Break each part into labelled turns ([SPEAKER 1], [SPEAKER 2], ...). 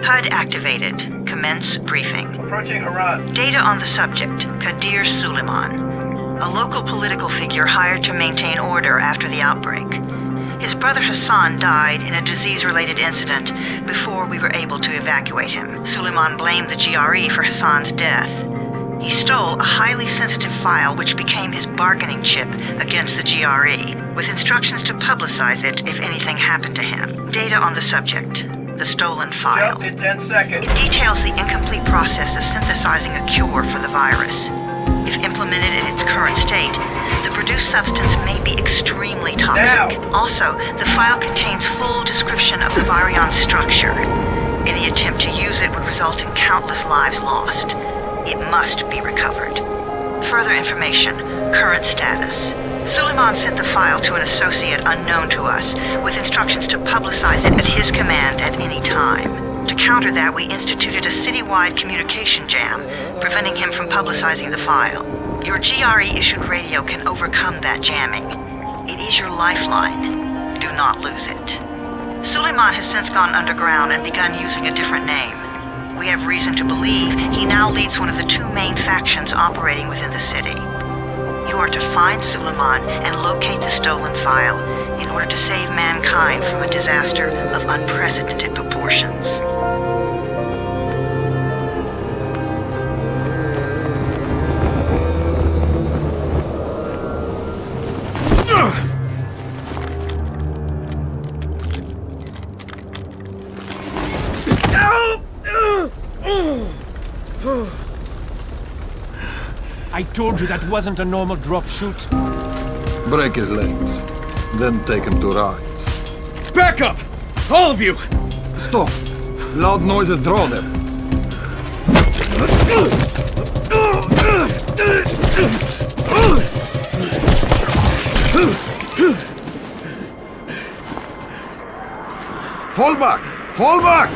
[SPEAKER 1] HUD activated. Commence briefing.
[SPEAKER 2] Approaching Harad.
[SPEAKER 1] Data on the subject, Kadir Suleiman. A local political figure hired to maintain order after the outbreak. His brother Hassan died in a disease-related incident before we were able to evacuate him. Suleiman blamed the GRE for Hassan's death. He stole a highly sensitive file which became his bargaining chip against the GRE, with instructions to publicize it if anything happened to him. Data on the subject, the stolen file.
[SPEAKER 2] Jump in 10 seconds.
[SPEAKER 1] It details the incomplete process of synthesizing a cure for the virus. If implemented in its current state, the produced substance may be extremely toxic.
[SPEAKER 2] Now.
[SPEAKER 1] Also, the file contains full description of the virion structure. Any attempt to use it would result in countless lives lost. It must be recovered. Further information, current status. Suleiman sent the file to an associate unknown to us, with instructions to publicize it at his command at any time. To counter that, we instituted a citywide communication jam, preventing him from publicizing the file. Your GRE-issued radio can overcome that jamming. It is your lifeline. Do not lose it. Suleiman has since gone underground and begun using a different name. We have reason to believe he now leads one of the two main factions operating within the city. You are to find Suleiman and locate the stolen file in order to save mankind from a disaster of unprecedented proportions.
[SPEAKER 3] I told you that wasn't a normal drop shoot.
[SPEAKER 4] Break his legs, then take him to rides.
[SPEAKER 3] Back up! All of you!
[SPEAKER 4] Stop! Loud noises draw them. Fall back! Fall back!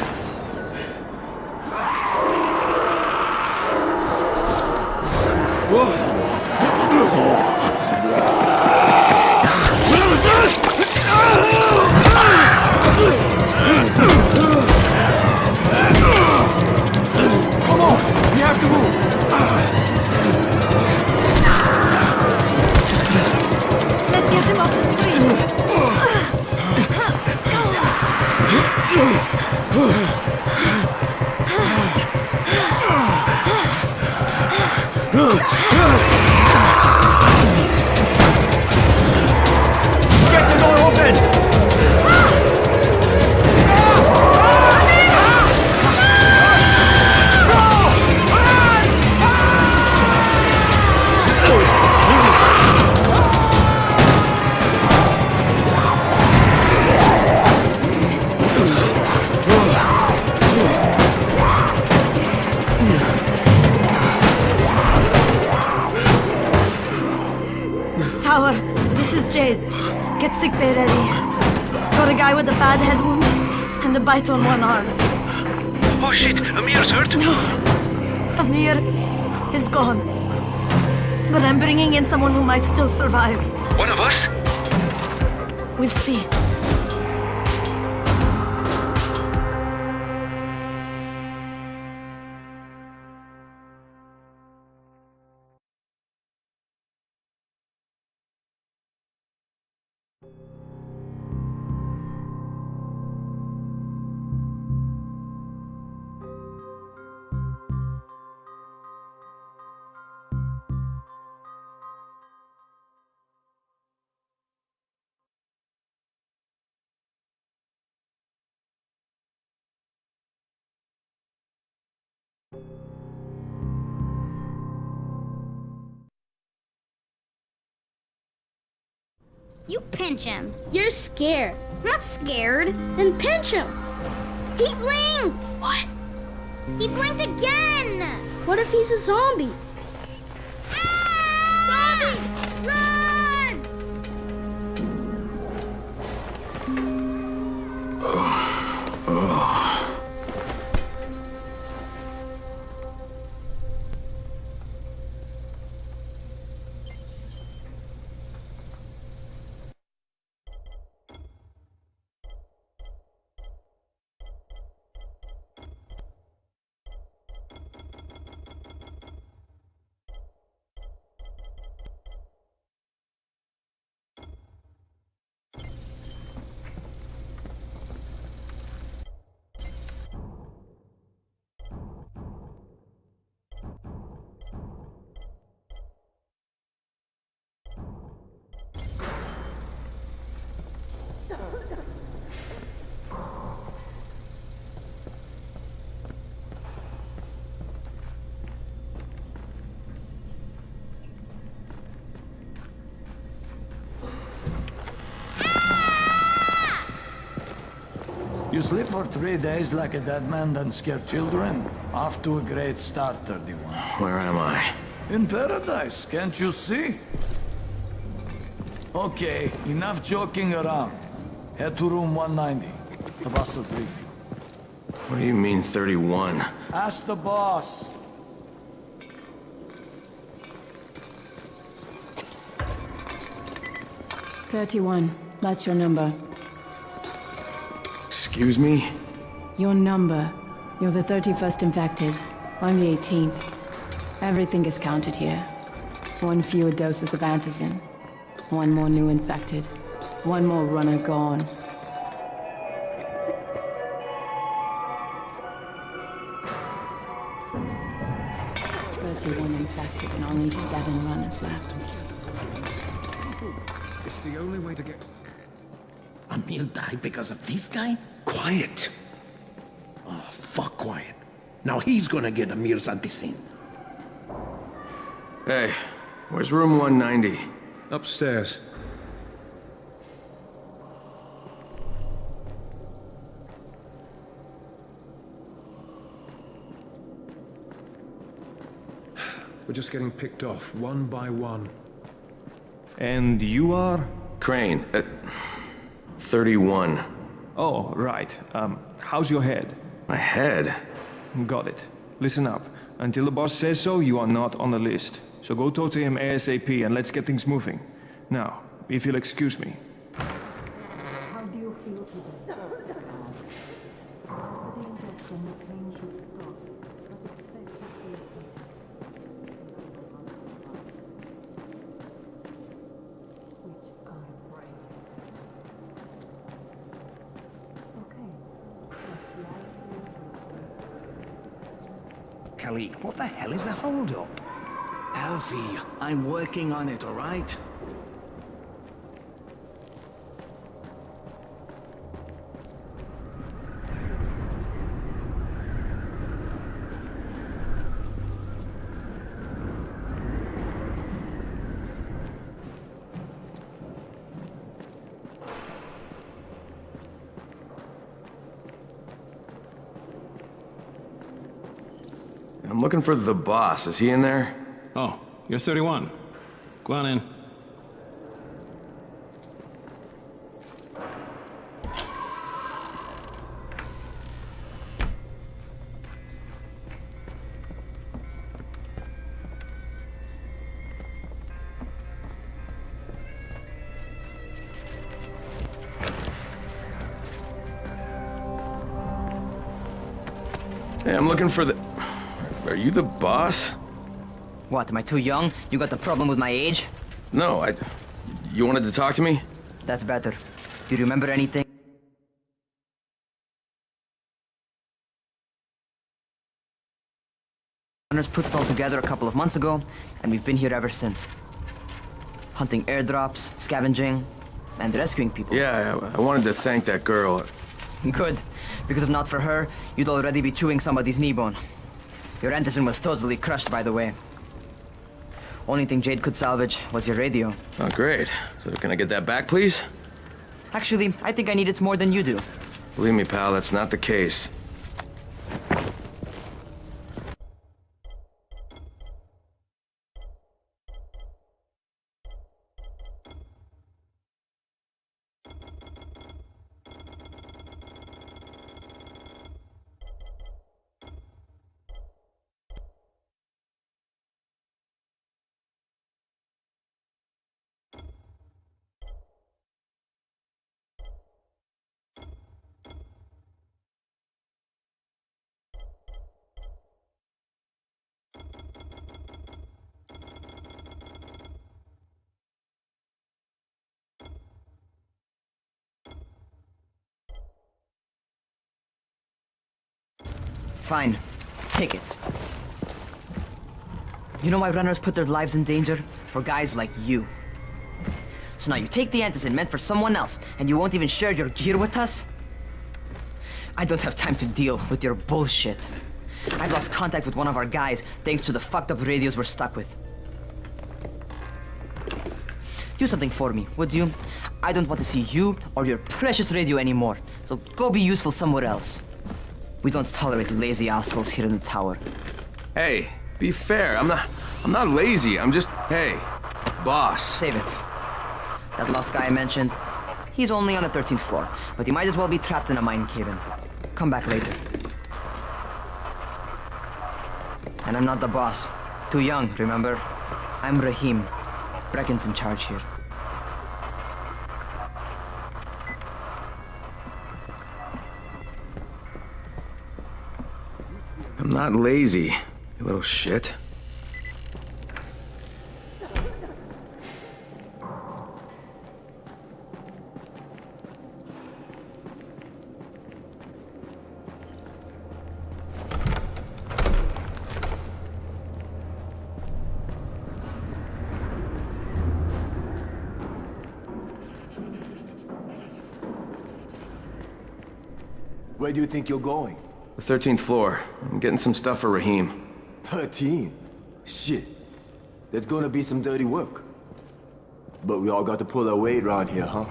[SPEAKER 3] Come on! We have to move!
[SPEAKER 5] Let's get him off the street!
[SPEAKER 3] Get the door open!
[SPEAKER 5] Tower, this is Jade. Get sickbay ready. Got a guy with a bad head wound and a bite on one arm.
[SPEAKER 6] Oh shit, Amir's hurt?
[SPEAKER 5] No, Amir is gone. But I'm bringing in someone who might still survive.
[SPEAKER 6] One of us?
[SPEAKER 5] We'll see.
[SPEAKER 7] You pinch him. You're scared. I'm not scared. Then pinch him. He blinked! What? He blinked again! What if he's a zombie? Ah! Zombie! Run!
[SPEAKER 2] You sleep for 3 days like a dead man, then scare children? Off to a great start, 31.
[SPEAKER 8] Where am I?
[SPEAKER 2] In paradise, can't you see? Okay, enough joking around. Head to room 190. The boss will brief you.
[SPEAKER 8] What do you mean, 31?
[SPEAKER 2] Ask the boss.
[SPEAKER 9] That's your number.
[SPEAKER 8] Excuse me?
[SPEAKER 9] Your number. You're the 31st infected. I'm the 18th. Everything is counted here. 1 fewer doses of antizin. 1 more new infected. 1 more runner gone. Infected and only 7 runners left.
[SPEAKER 3] It's the only way to get...
[SPEAKER 10] Emil died because of this guy?
[SPEAKER 6] Quiet.
[SPEAKER 10] Oh, fuck quiet. Now he's gonna get Amir's anti-scene.
[SPEAKER 8] Hey, where's room 190?
[SPEAKER 3] Upstairs. We're just getting picked off, one by one.
[SPEAKER 11] And you are?
[SPEAKER 8] Crane, 31.
[SPEAKER 11] Oh, right. How's your head?
[SPEAKER 8] My head?
[SPEAKER 11] Got it. Listen up. Until the boss says so, you are not on the list. So go talk to him ASAP and let's get things moving. Now, if you'll excuse me.
[SPEAKER 9] How do you feel today?
[SPEAKER 10] Khalid, what the hell is the holdup?
[SPEAKER 12] Alfie, I'm working on it, all right?
[SPEAKER 8] I'm looking for the boss. Is he in there?
[SPEAKER 13] Oh, you're 31. Go on in.
[SPEAKER 8] Hey, I'm looking for the... Are you the boss?
[SPEAKER 14] What, am I too young? You got the problem with my age?
[SPEAKER 8] No, You wanted to talk to me?
[SPEAKER 14] That's better. Do you remember anything? Runners put it all together a couple of months ago, and we've been here ever since. Hunting airdrops, scavenging, and rescuing people.
[SPEAKER 8] Yeah, I wanted to thank that girl.
[SPEAKER 14] Good, because if not for her, you'd already be chewing somebody's knee bone. Your antizin was totally crushed, by the way. Only thing Jade could salvage was your radio.
[SPEAKER 8] Oh, great. So can I get that back, please?
[SPEAKER 14] Actually, I think I need it more than you do.
[SPEAKER 8] Believe me, pal, that's not the case.
[SPEAKER 14] Fine. Take it. You know why runners put their lives in danger? For guys like you. So now you take the antizin meant for someone else, and you won't even share your gear with us? I don't have time to deal with your bullshit. I've lost contact with one of our guys thanks to the fucked up radios we're stuck with. Do something for me, would you? I don't want to see you or your precious radio anymore, so go be useful somewhere else. We don't tolerate lazy assholes here in the tower.
[SPEAKER 8] Hey, be fair. I'm not lazy. I'm just, hey, boss.
[SPEAKER 14] Save it. That last guy I mentioned, he's only on the 13th floor, but he might as well be trapped in a mine cave-in. Come back later. And I'm not the boss. Too young, remember? I'm Rahim. Brecken's in charge here.
[SPEAKER 8] I'm not lazy, you little shit.
[SPEAKER 3] Where do you think you're going?
[SPEAKER 8] The 13th floor. I'm getting some stuff for Rahim.
[SPEAKER 3] 13? Shit. There's gonna be some dirty work. But we all got to pull our weight around here, huh?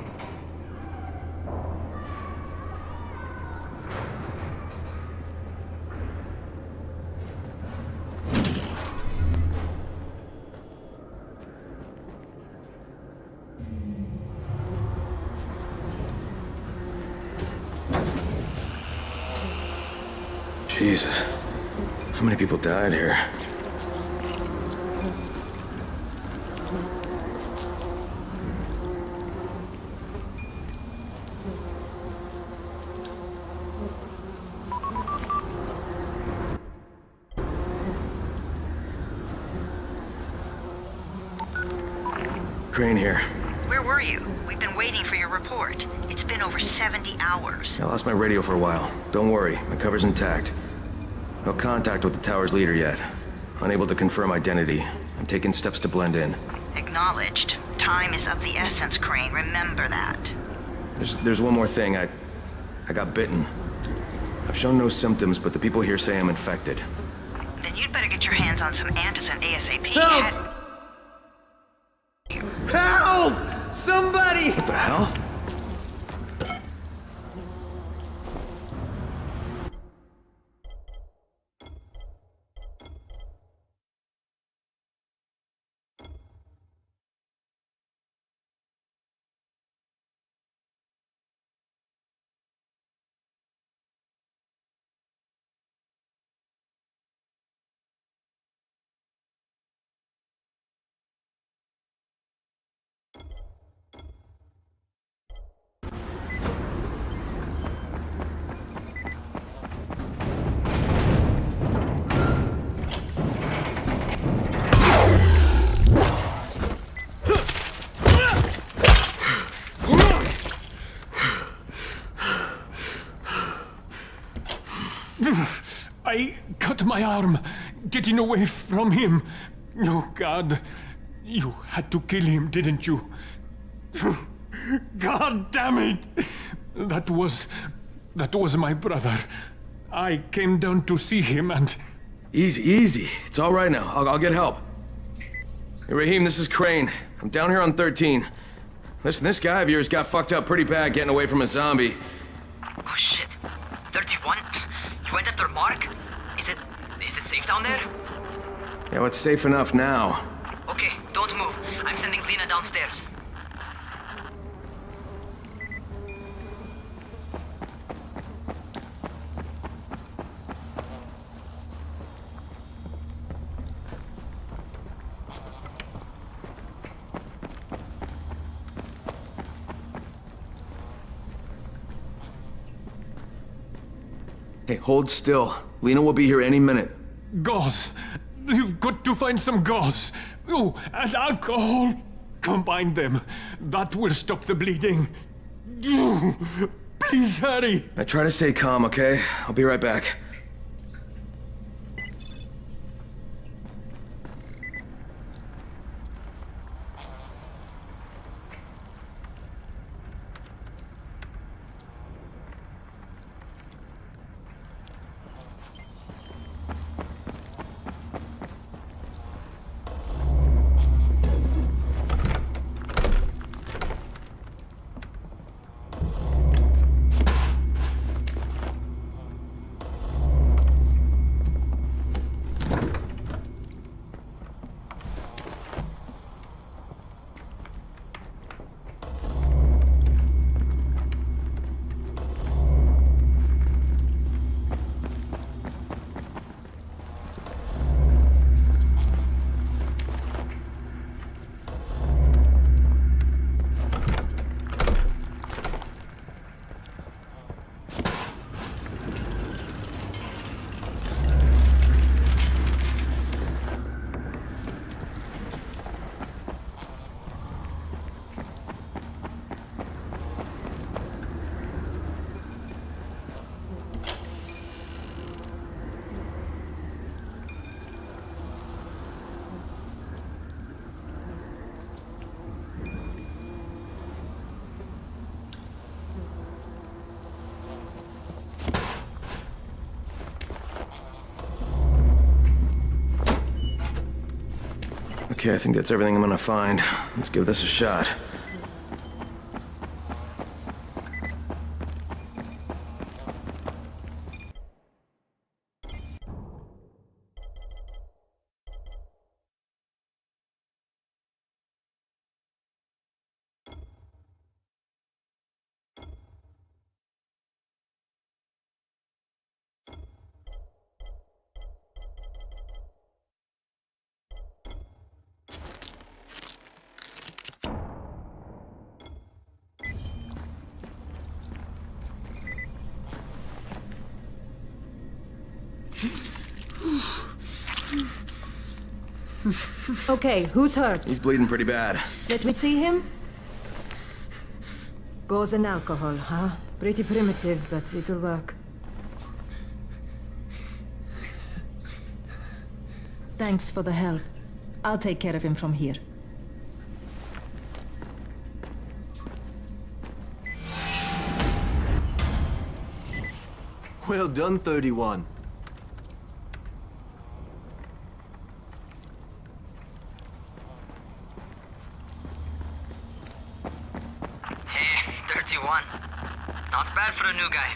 [SPEAKER 8] Jesus. How many people died here? Crane here.
[SPEAKER 1] Where were you? We've been waiting for your report. It's been over 70 hours.
[SPEAKER 8] I lost my radio for a while. Don't worry, my cover's intact. No contact with the tower's leader yet. Unable to confirm identity. I'm taking steps to blend in.
[SPEAKER 1] Acknowledged. Time is of the essence, Crane. Remember that.
[SPEAKER 8] There's one more thing. I got bitten. I've shown no symptoms, but the people here say I'm infected.
[SPEAKER 1] Then you'd better get your hands on some antizin ASAP.
[SPEAKER 14] Help! Help! Somebody!
[SPEAKER 8] What the hell?
[SPEAKER 11] I cut my arm, getting away from him. Oh, God. You had to kill him, didn't you? God damn it! That was my brother. I came down to see him and...
[SPEAKER 8] Easy. It's all right now. I'll get help. Hey, Rahim, this is Crane. I'm down here on 13. Listen, this guy of yours got fucked up pretty bad getting away from a zombie.
[SPEAKER 14] Oh, shit. 31? You went after Mark? Is it safe down there?
[SPEAKER 8] Yeah, well, it's safe enough now.
[SPEAKER 14] Okay, don't move. I'm sending Lena downstairs.
[SPEAKER 8] Hey, hold still. Lena will be here any minute.
[SPEAKER 11] Gauze. You've got to find some gauze. Oh, and alcohol. Combine them. That will stop the bleeding. Please hurry.
[SPEAKER 8] I try to stay calm, okay? I'll be right back. Okay, I think that's everything I'm gonna find. Let's give this a shot.
[SPEAKER 5] Okay, who's hurt?
[SPEAKER 8] He's bleeding pretty bad.
[SPEAKER 5] Let me see him. Gauze and alcohol, huh? Pretty primitive, but it'll work. Thanks for the help. I'll take care of him from here.
[SPEAKER 3] Well done, 31.
[SPEAKER 14] Hey, 31. Not bad for a new guy.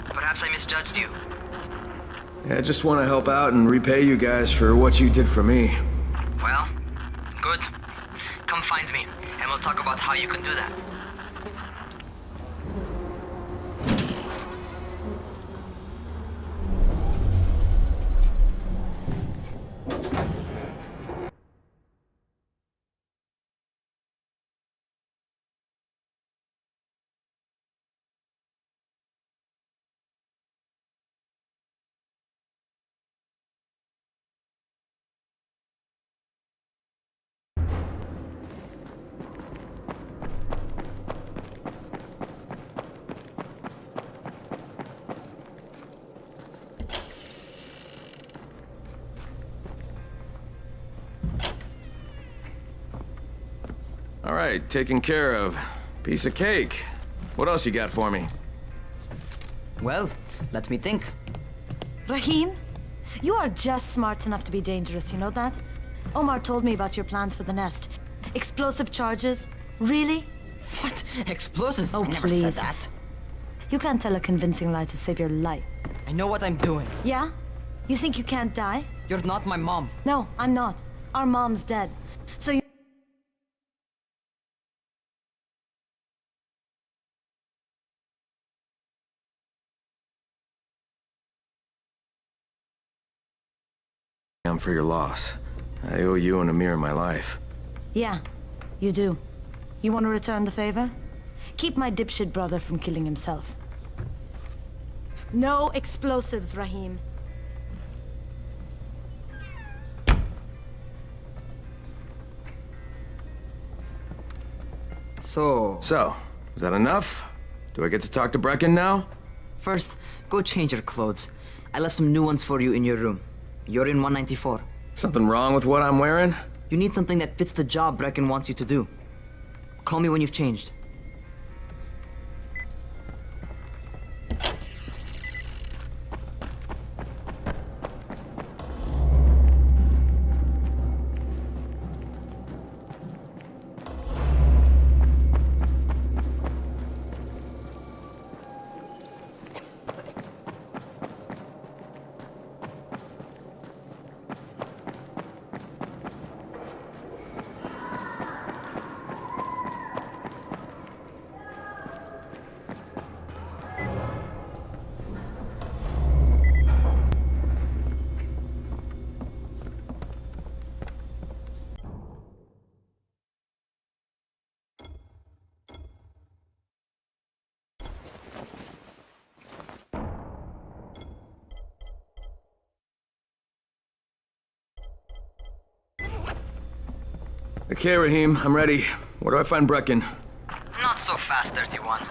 [SPEAKER 14] Perhaps I misjudged you.
[SPEAKER 8] Yeah, I just want to help out and repay you guys for what you did for me.
[SPEAKER 14] Well, good. Come find me, and we'll talk about how you can do that.
[SPEAKER 8] All right, taken care of. Piece of cake. What else you got for me?
[SPEAKER 14] Well, let me think.
[SPEAKER 5] Rahim, you are just smart enough to be dangerous, you know that? Omar told me about your plans for the nest. Explosive charges? Really?
[SPEAKER 14] What? Explosives?
[SPEAKER 5] Oh,
[SPEAKER 14] I never
[SPEAKER 5] please.
[SPEAKER 14] said that.
[SPEAKER 5] You can't tell a convincing lie to save your life.
[SPEAKER 14] I know what I'm doing.
[SPEAKER 5] Yeah? You think you can't die?
[SPEAKER 14] You're not my mom.
[SPEAKER 5] No, I'm not. Our mom's dead. So you...
[SPEAKER 8] For your loss. I owe you and Amir my life.
[SPEAKER 5] Yeah, you do. You want to return the favor? Keep my dipshit brother from killing himself. No explosives, Rahim.
[SPEAKER 14] So,
[SPEAKER 8] is that enough? Do I get to talk to Brecken now?
[SPEAKER 14] first, go change your clothes. I left some new ones for you in your room. You're in 194.
[SPEAKER 8] Something wrong with what I'm wearing?
[SPEAKER 14] You need something that fits the job Brecken wants you to do. Call me when you've changed.
[SPEAKER 8] Okay, Rahim, I'm ready. Where do I find Brecken?
[SPEAKER 14] Not so fast, 31.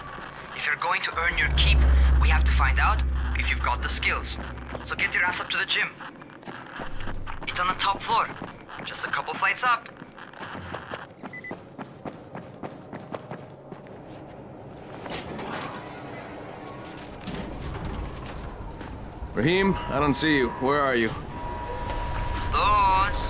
[SPEAKER 14] If you're going to earn your keep, we have to find out if you've got the skills. So get your ass up to the gym. It's on the top floor. Just a couple flights up.
[SPEAKER 8] Rahim, I don't see you. Where are you?
[SPEAKER 14] Those.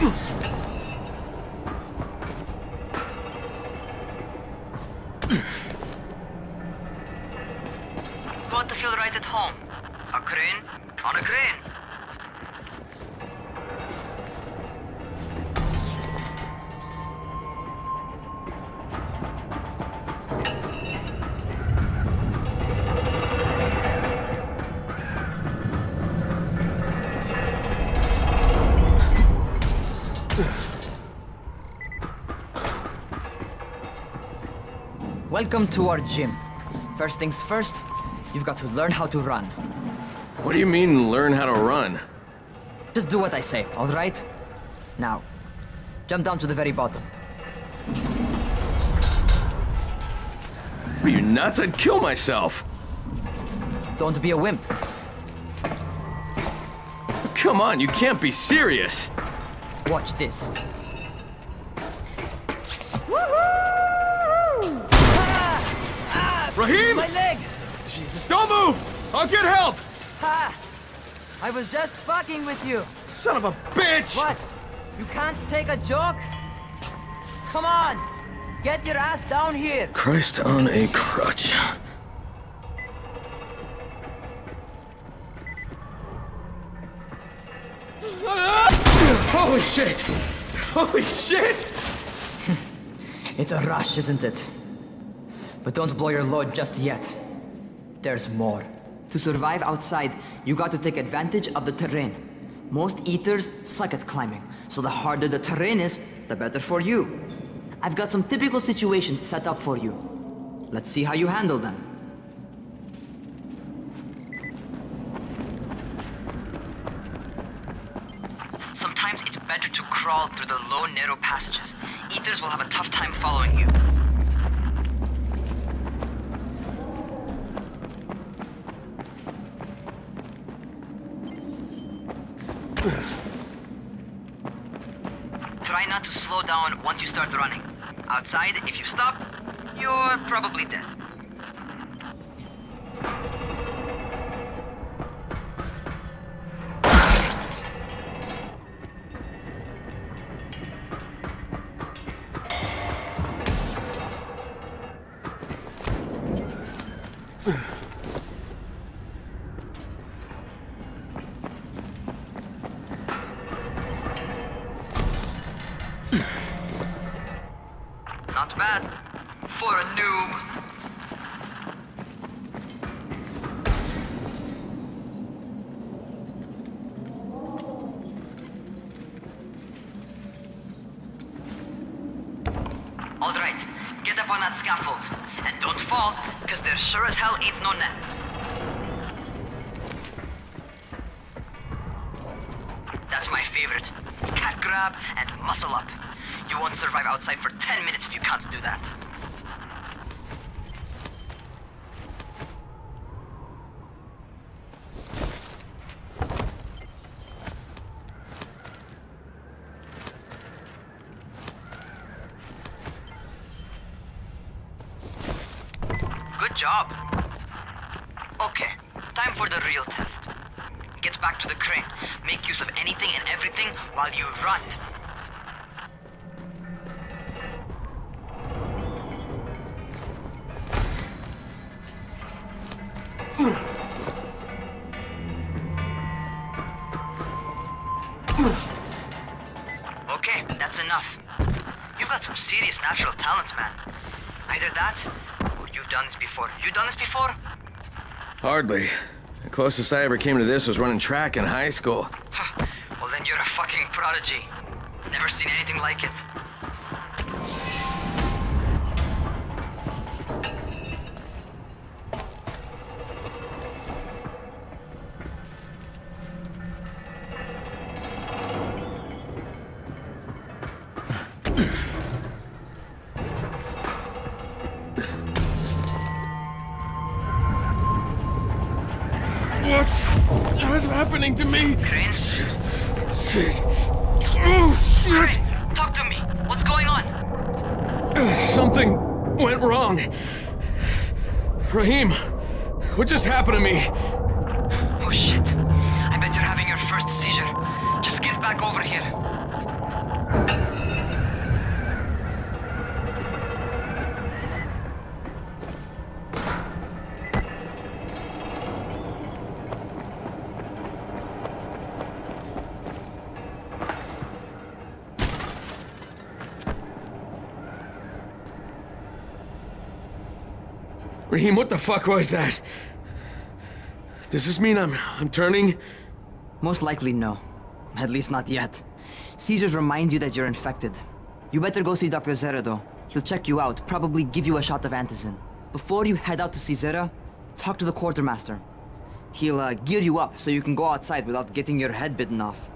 [SPEAKER 1] Want to feel right at home? A crane? On a crane.
[SPEAKER 14] Welcome to our gym. First things first, you've got to learn how to run.
[SPEAKER 8] What do you mean, learn how to run?
[SPEAKER 14] Just do what I say, all right? Now, jump down to the very bottom.
[SPEAKER 8] Are you nuts? I'd kill myself.
[SPEAKER 14] Don't be a wimp.
[SPEAKER 8] Come on, you can't be serious.
[SPEAKER 14] Watch this.
[SPEAKER 8] Raheem!
[SPEAKER 14] My leg!
[SPEAKER 8] Jesus, don't move! I'll get help!
[SPEAKER 14] Ha! I was just fucking with you.
[SPEAKER 8] Son of a bitch!
[SPEAKER 14] What? You can't take a joke? Come on! Get your ass down here!
[SPEAKER 8] Christ on a crutch. Holy shit! Holy shit!
[SPEAKER 14] It's a rush, isn't it? But don't blow your load just yet. There's more. To survive outside, you got to take advantage of the terrain. Most eaters suck at climbing, so the harder the terrain is, the better for you. I've got some typical situations set up for you. Let's see how you handle them.
[SPEAKER 1] Sometimes it's better to crawl through the low, narrow passages. Eaters will have a tough time following you. Try not to slow down once you start running. Outside, if you stop, you're probably dead. Not bad. For a noob. All right, get up on that scaffold. And don't fall, because there sure as hell ain't no net. That's my favorite. Cat grab and muscle up. You won't survive outside for 10 minutes if you can't do that. Good job. Okay, time for the real test. Get back to the crane. Make use of anything and everything while you run. Okay, that's enough. You've got some serious natural talent, man. Either that, or you've done this before. You done this before?
[SPEAKER 8] Hardly. The closest I ever came to this was running track in high school.
[SPEAKER 1] Well, then you're a fucking prodigy. Never seen anything like it.
[SPEAKER 8] What's happening to me?
[SPEAKER 1] Crane?
[SPEAKER 8] Shit. Oh, shit.
[SPEAKER 1] Crane, talk to me. What's going on?
[SPEAKER 8] Something went wrong. Raheem, what just happened to me?
[SPEAKER 1] Oh shit. I bet you're having your first seizure. Just get back over here.
[SPEAKER 8] Raheem, what the fuck was that? Does this mean I'm turning?
[SPEAKER 14] Most likely no. At least not yet. Caesars reminds you that you're infected. You better go see Dr. Zera though. He'll check you out, probably give you a shot of antizin. Before you head out to see Zera, talk to the quartermaster. He'll gear you up so you can go outside without getting your head bitten off.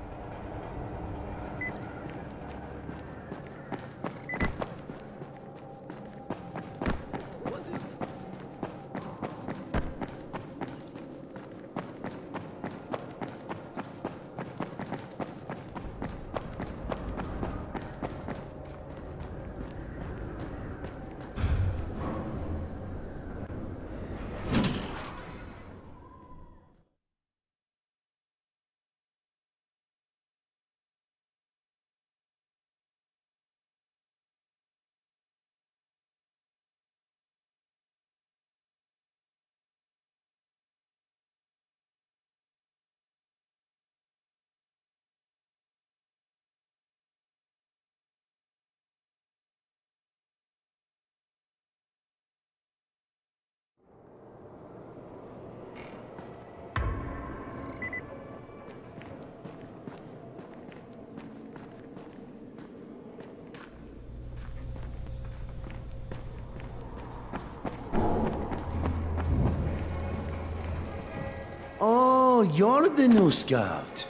[SPEAKER 10] Oh, you're the new scout.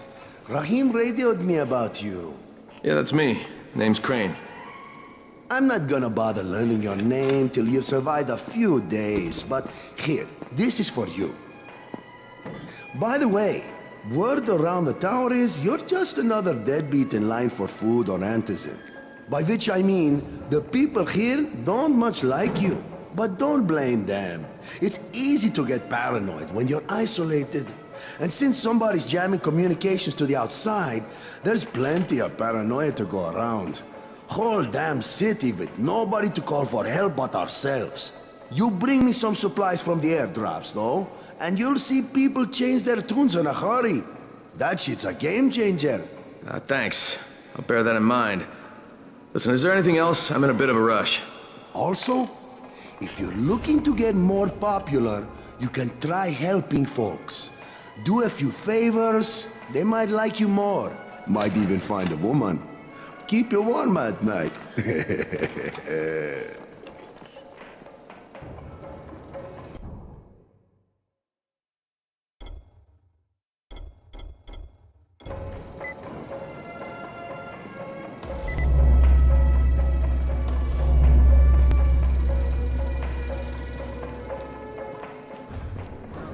[SPEAKER 10] Raheem radioed me about you.
[SPEAKER 8] Yeah, that's me. Name's Crane.
[SPEAKER 10] I'm not gonna bother learning your name till you survived a few days, but here, this is for you. By the way, word around the tower is you're just another deadbeat in line for food or antizin. By which I mean, the people here don't much like you. But don't blame them. It's easy to get paranoid when you're isolated. And since somebody's jamming communications to the outside, there's plenty of paranoia to go around. Whole damn city with nobody to call for help but ourselves. You bring me some supplies from the airdrops, though, and you'll see people change their tunes in a hurry. That shit's a game changer.
[SPEAKER 8] Thanks. I'll bear that in mind. Listen, is there anything else? I'm in a bit of a rush.
[SPEAKER 10] Also, if you're looking to get more popular, you can try helping folks. Do a few favors, they might like you more. Might even find a woman. Keep you warm at night.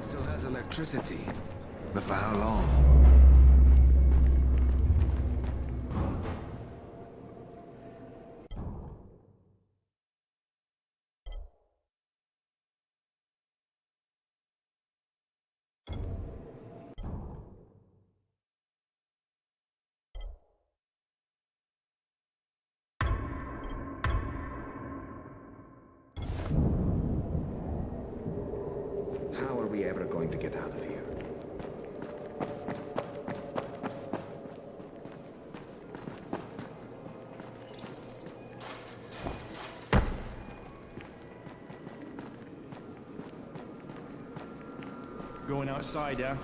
[SPEAKER 15] Still has electricity, but for how long? How are we ever going to get out of here?
[SPEAKER 11] Going outside, yeah?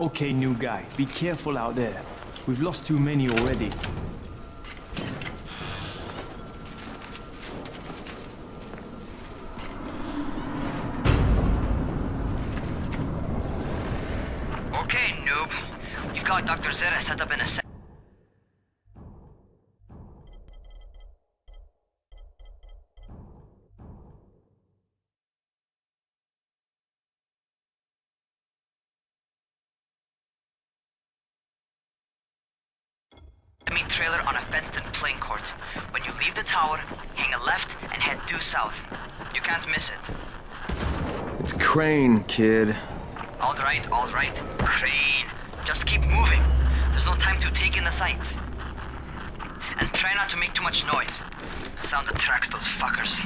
[SPEAKER 11] Okay, new guy, be careful out there. We've lost too many already.
[SPEAKER 14] Okay, noob. You've got Dr. Zera set up in a enemy trailer on a fenced-in playing court. When you leave the tower, hang a left and head due south. You can't miss it.
[SPEAKER 8] It's Crane, kid.
[SPEAKER 14] All right, Crane. Just keep moving. There's no time to take in the sights. And try not to make too much noise. Sound attracts those fuckers.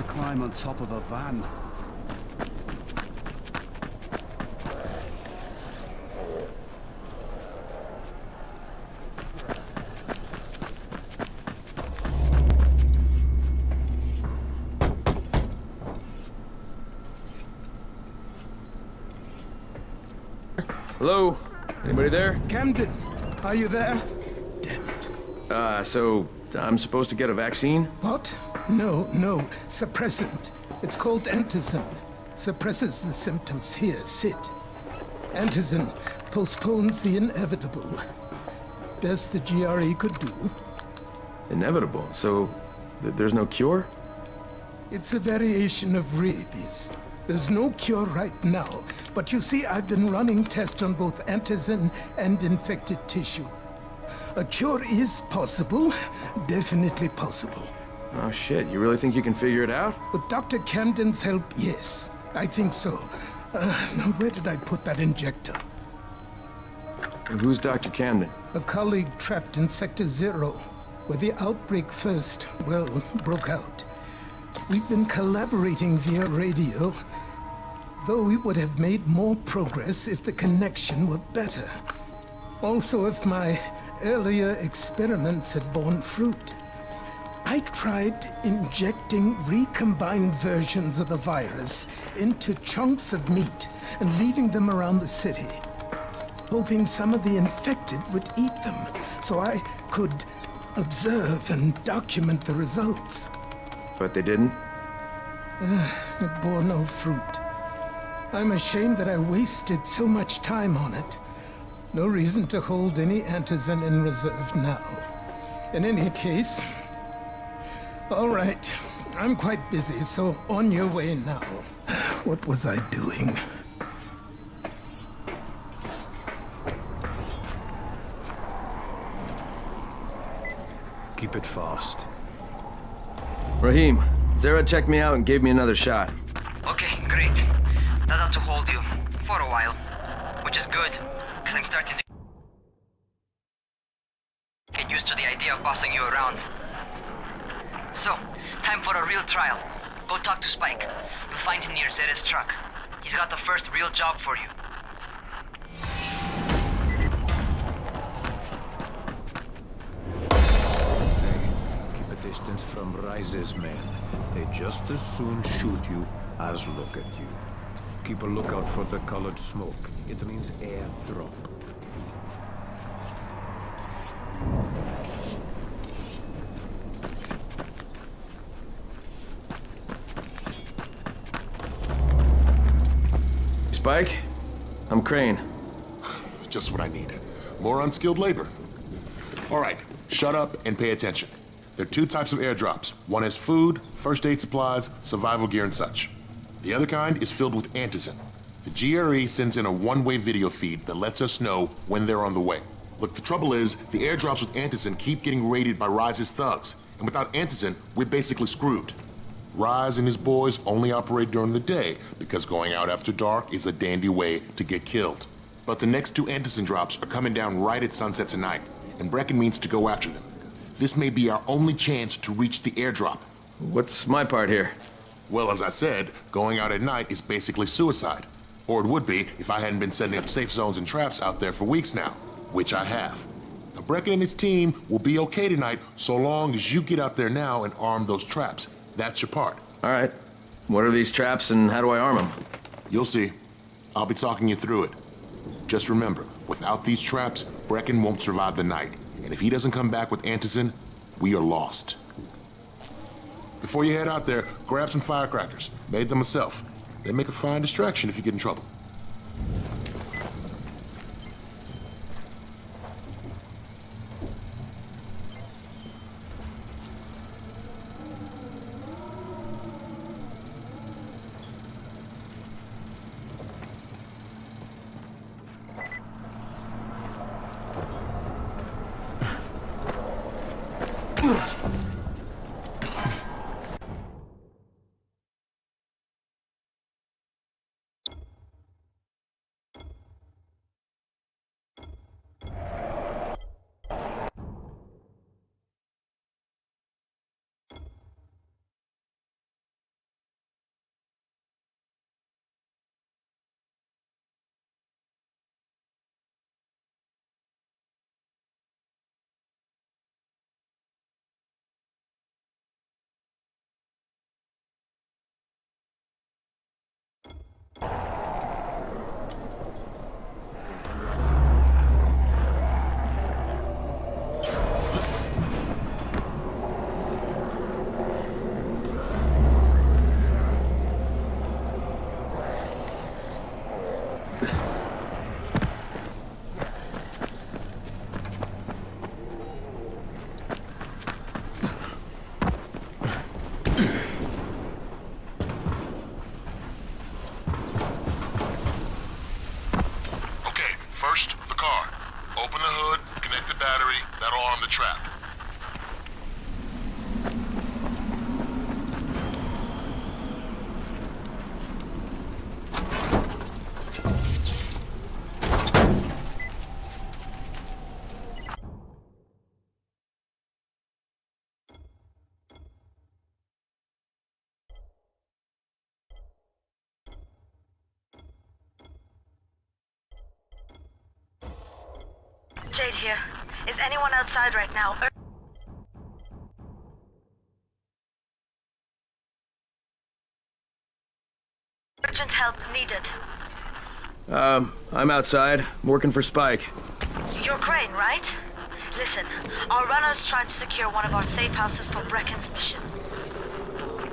[SPEAKER 12] Climb on top of a van.
[SPEAKER 8] Hello? Anybody there?
[SPEAKER 16] Camden, are you there?
[SPEAKER 8] So I'm supposed to get a vaccine?
[SPEAKER 16] What? No. Suppressant. It's called antizin. Suppresses the symptoms. Here, sit. Antizin postpones the inevitable. Best the GRE could do.
[SPEAKER 8] Inevitable? So there's no cure?
[SPEAKER 16] It's a variation of rabies. There's no cure right now. But you see, I've been running tests on both antizin and infected tissue. A cure is possible. Definitely possible.
[SPEAKER 8] Oh shit, you really think you can figure it out?
[SPEAKER 16] With Dr. Camden's help, yes. I think so. Now, where did I put that injector?
[SPEAKER 8] Who's Dr. Camden?
[SPEAKER 16] A colleague trapped in Sector 0, where the outbreak first, well, broke out. We've been collaborating via radio, though we would have made more progress if the connection were better. Also, if my earlier experiments had borne fruit. I tried injecting recombined versions of the virus into chunks of meat and leaving them around the city, hoping some of the infected would eat them so I could observe and document the results.
[SPEAKER 8] But they didn't?
[SPEAKER 16] It bore no fruit. I'm ashamed that I wasted so much time on it. No reason to hold any antizin in reserve now. In any case, all right, I'm quite busy, so on your way now. What was I doing?
[SPEAKER 12] Keep it fast.
[SPEAKER 8] Rahim, Zara checked me out and gave me another shot.
[SPEAKER 14] Okay, great. That ought to hold you for a while, which is good, because I'm starting to get used to the idea of bossing you around. So, time for a real trial. Go talk to Spike. You'll find him near Zera's truck. He's got the first real job for you.
[SPEAKER 12] Hey, keep a distance from Rise's men. They just as soon shoot you as look at you. Keep a lookout for the colored smoke. It means airdrop.
[SPEAKER 8] Spike? I'm Crane.
[SPEAKER 17] Just what I need. More unskilled labor. All right, shut up and pay attention. There are two types of airdrops. One has food, first aid supplies, survival gear and such. The other kind is filled with antizin. The GRE sends in a one-way video feed that lets us know when they're on the way. Look, the trouble is, the airdrops with antizin keep getting raided by Rise's thugs, and without antizin, we're basically screwed. Rise and his boys only operate during the day because going out after dark is a dandy way to get killed. But the next two antizin drops are coming down right at sunset tonight, and Brecken means to go after them. This may be our only chance to reach the airdrop.
[SPEAKER 8] What's my part here?
[SPEAKER 17] Well, as I said, going out at night is basically suicide. Or it would be if I hadn't been setting up safe zones and traps out there for weeks now, which I have. Now, Brecken and his team will be okay tonight so long as you get out there now and arm those traps. That's your part.
[SPEAKER 8] All right. What are these traps and how do I arm them?
[SPEAKER 17] You'll see. I'll be talking you through it. Just remember, without these traps, Brecken won't survive the night. And if he doesn't come back with antizin, we are lost. Before you head out there, grab some firecrackers. Made them myself. They make a fine distraction if you get in trouble. trap.
[SPEAKER 5] Jade here. Is anyone outside right now? Urgent help needed.
[SPEAKER 8] I'm outside. I'm working for Spike.
[SPEAKER 5] You're Crane, right? Listen, our runners tried to secure one of our safe houses for Brecken's mission.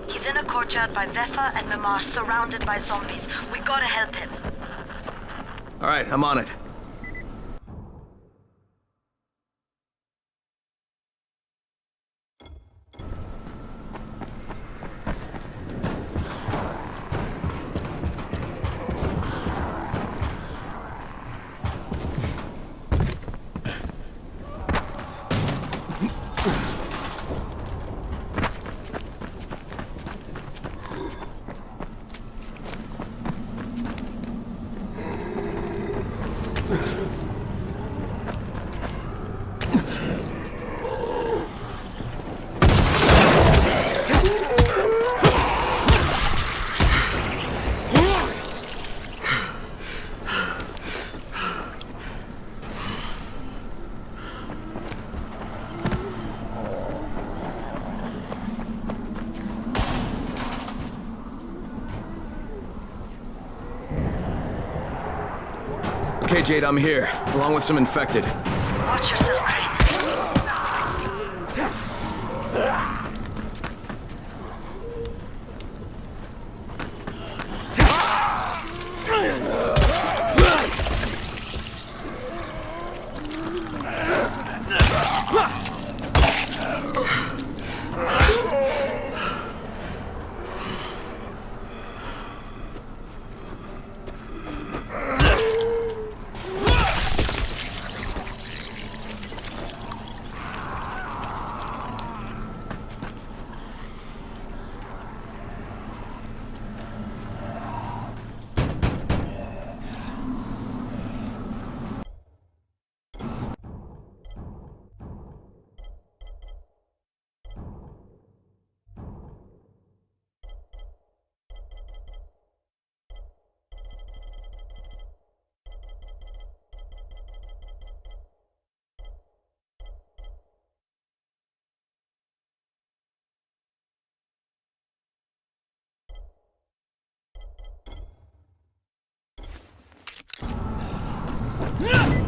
[SPEAKER 5] He's in a courtyard by Vefa and Mimar, surrounded by zombies. We gotta help him.
[SPEAKER 8] Alright, I'm on it. Okay, Jade, I'm here, along with some infected.
[SPEAKER 5] Watch yourself, Crane.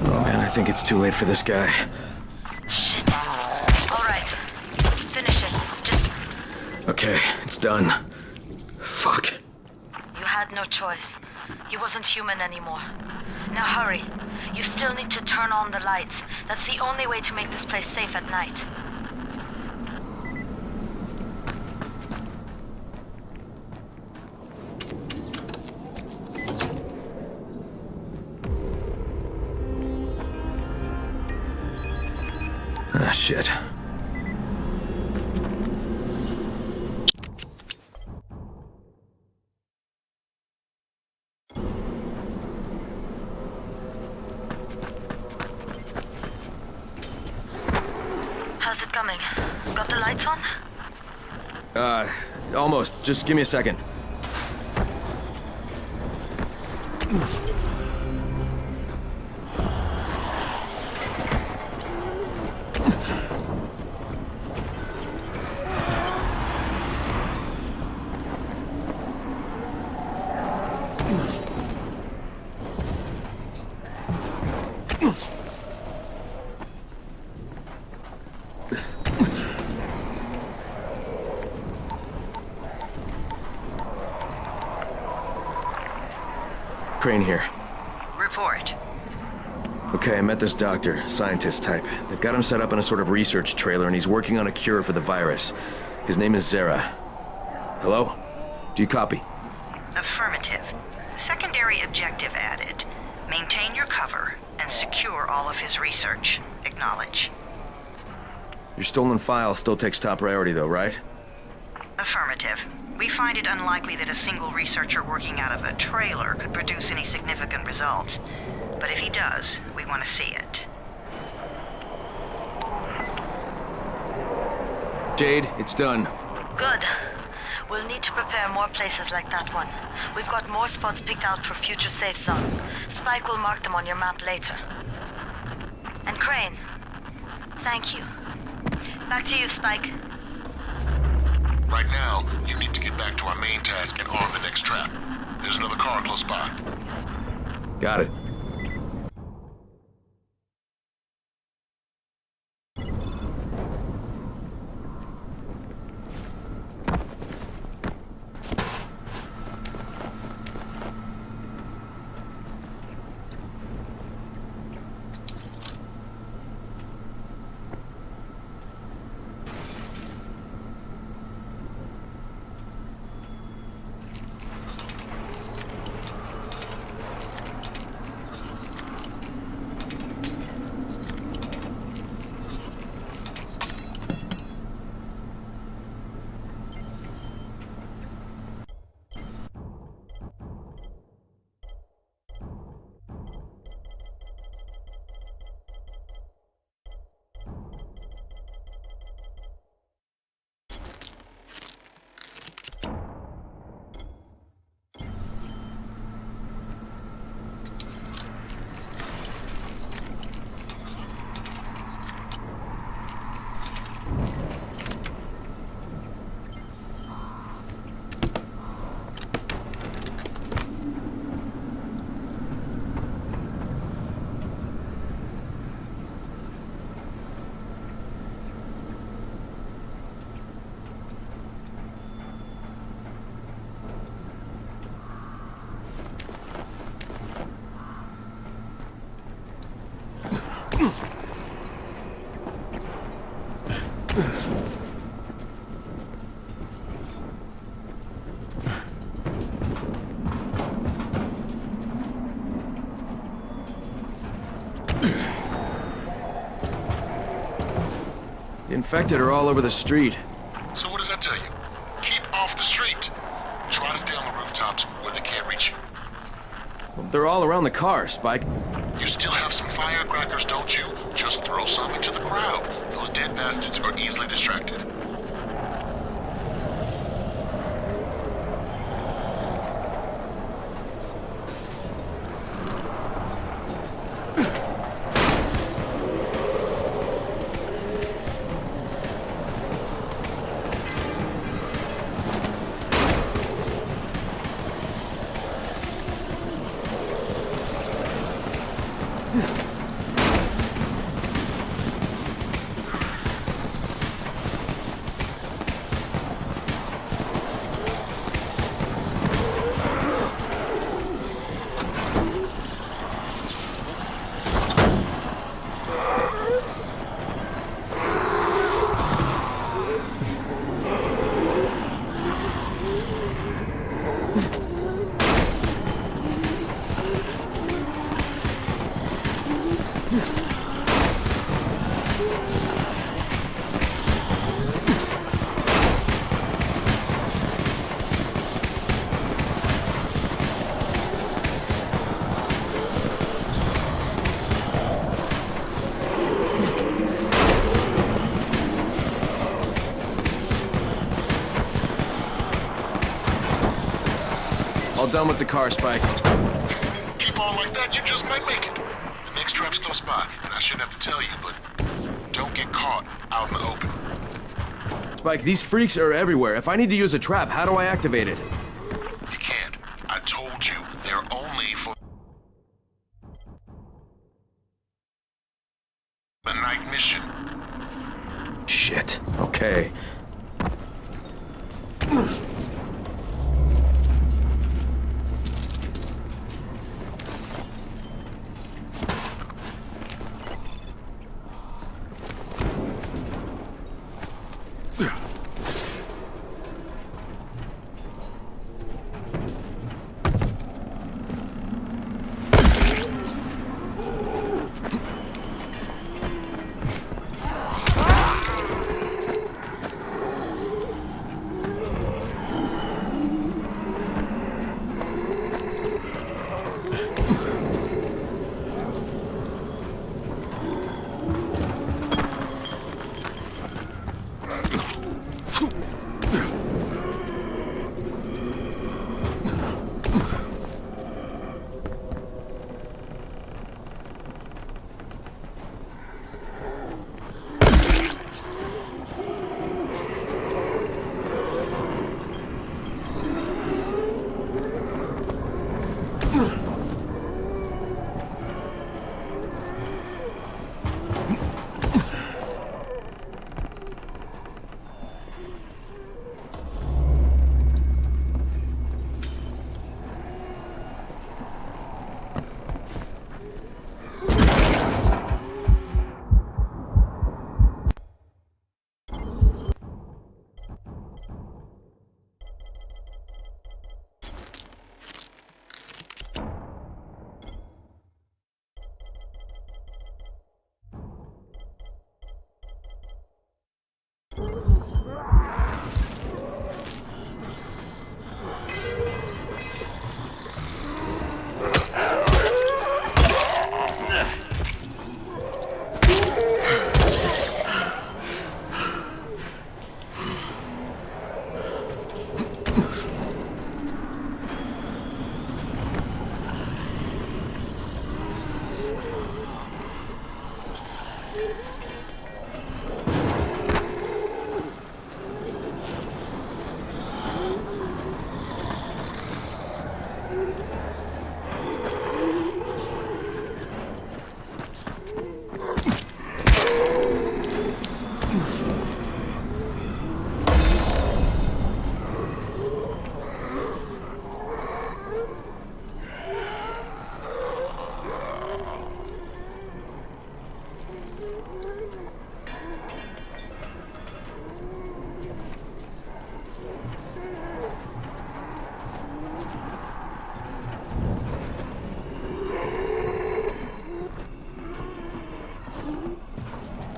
[SPEAKER 8] Oh man, I think it's too late for this guy.
[SPEAKER 5] Shit. All right. Finish it. Just...
[SPEAKER 8] Okay, it's done. Fuck.
[SPEAKER 5] You had no choice. He wasn't human anymore. Now hurry. You still need to turn on the lights. That's the only way to make this place safe at night.
[SPEAKER 8] Ah, shit.
[SPEAKER 5] How's it coming? Got the lights on?
[SPEAKER 8] Almost. Just give me a second. Crane here.
[SPEAKER 1] Report.
[SPEAKER 8] Okay, I met this doctor, scientist type. They've got him set up in a sort of research trailer, and he's working on a cure for the virus. His name is Zera. Hello? Do you copy?
[SPEAKER 1] Affirmative. Secondary objective added. Maintain your cover and secure all of his research. Acknowledge.
[SPEAKER 8] Your stolen file still takes top priority though, right?
[SPEAKER 1] Affirmative. We find it unlikely that a single researcher working out of a trailer could produce any significant results. But if he does, we want to see it.
[SPEAKER 8] Jade, it's done.
[SPEAKER 5] Good. We'll need to prepare more places like that one. We've got more spots picked out for future safe zones. Spike will mark them on your map later. And Crane, thank you. Back to you, Spike.
[SPEAKER 17] Right now, you need to get back to our main task and arm the next trap. There's another car close by.
[SPEAKER 8] Got it. The infected are all over the street.
[SPEAKER 17] So what does that tell you? Keep off the street. Try to stay on the rooftops where they can't reach you.
[SPEAKER 8] They're all around the car, Spike.
[SPEAKER 17] You still have some firecrackers, don't you? Just throw some into the crowd. Those dead bastards are easily distracted.
[SPEAKER 8] All done with the car, Spike.
[SPEAKER 17] Keep on like that, you just might make it. The next trap's close by, and I shouldn't have to tell you, but don't get caught out in the open.
[SPEAKER 8] Spike, these freaks are everywhere. If I need to use a trap, how do I activate it?
[SPEAKER 17] You can't. I told you, they're only for the night mission.
[SPEAKER 8] Shit. Okay.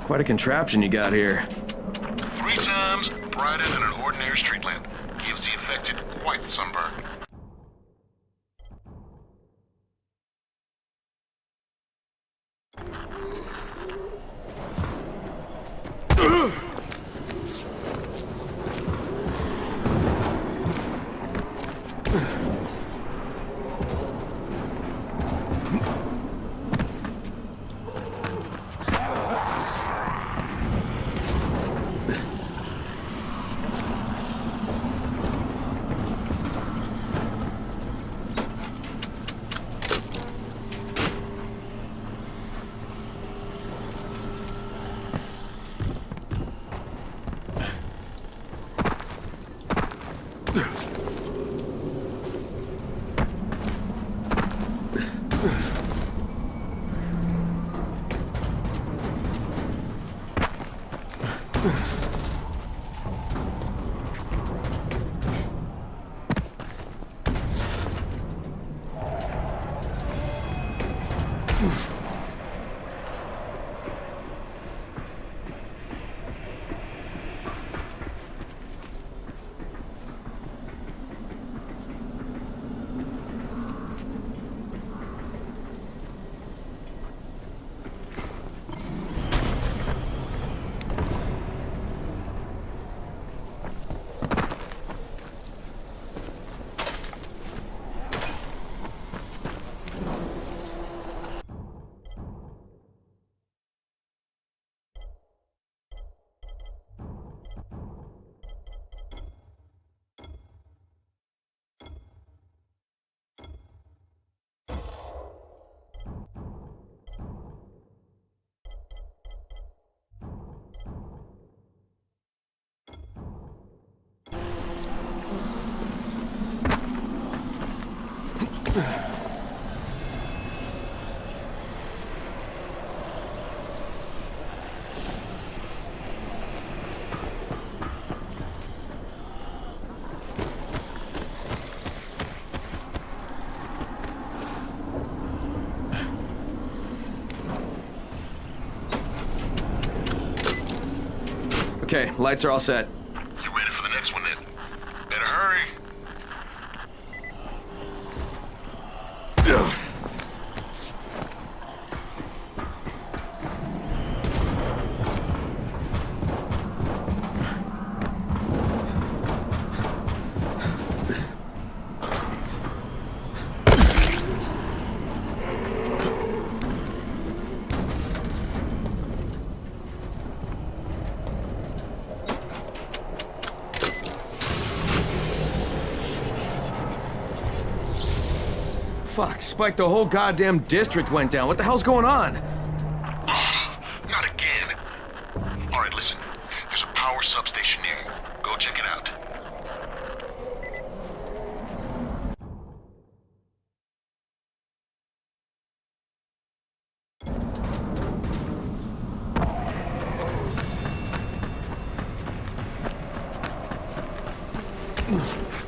[SPEAKER 8] Quite a contraption you got here.
[SPEAKER 17] 3 times brighter than an ordinary street lamp. Gives the infected quite the sunburn.
[SPEAKER 8] Okay, lights are all set.
[SPEAKER 17] You ready for the next one then? Better hurry.
[SPEAKER 8] Fuck, Spike, the whole goddamn district went down. What the hell's going on?
[SPEAKER 17] Not again. Alright, listen. There's a power substation near you. Go check it out.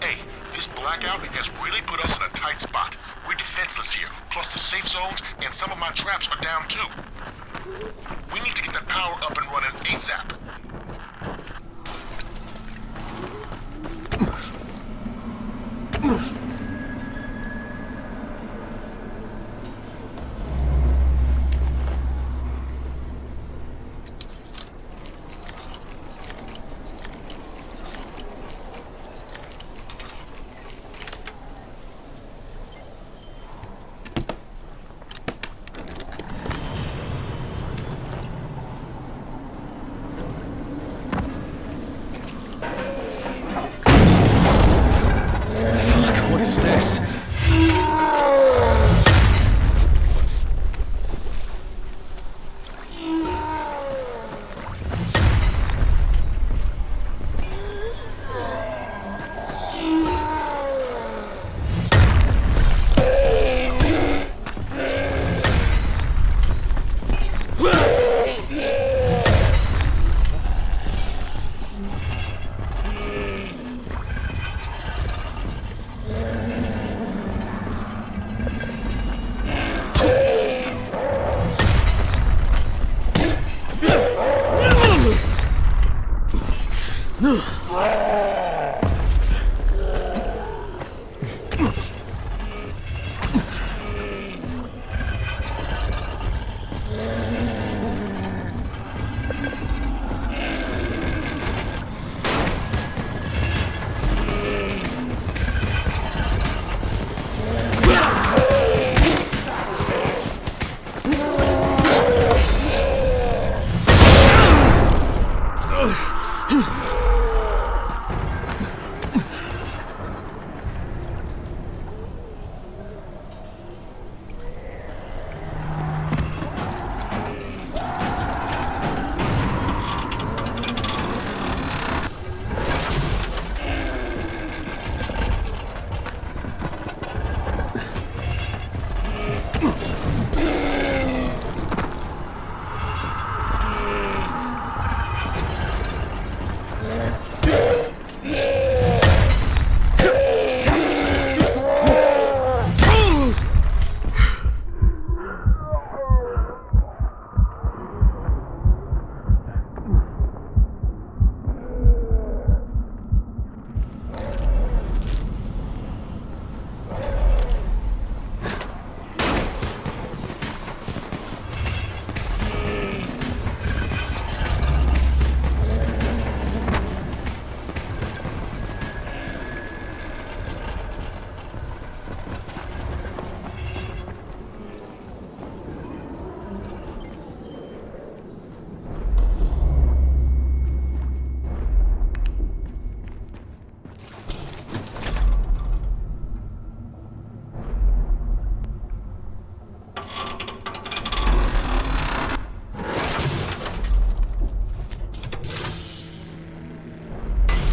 [SPEAKER 17] Hey, this blackout has really put us in a tight spot. We're defenseless here. Plus the safe zones and some of my traps are down too. We need to get that power up and running ASAP.
[SPEAKER 8] What is this?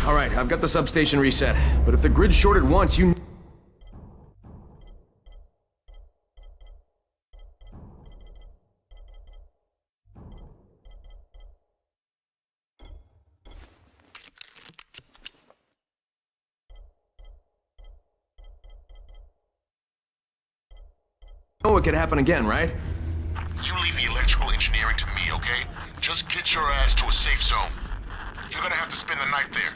[SPEAKER 8] Alright, I've got the substation reset, but if the grid's shorted once, you know it could happen again, right?
[SPEAKER 17] You leave the electrical engineering to me, okay? Just get your ass to a safe zone. You're gonna have to spend the night there.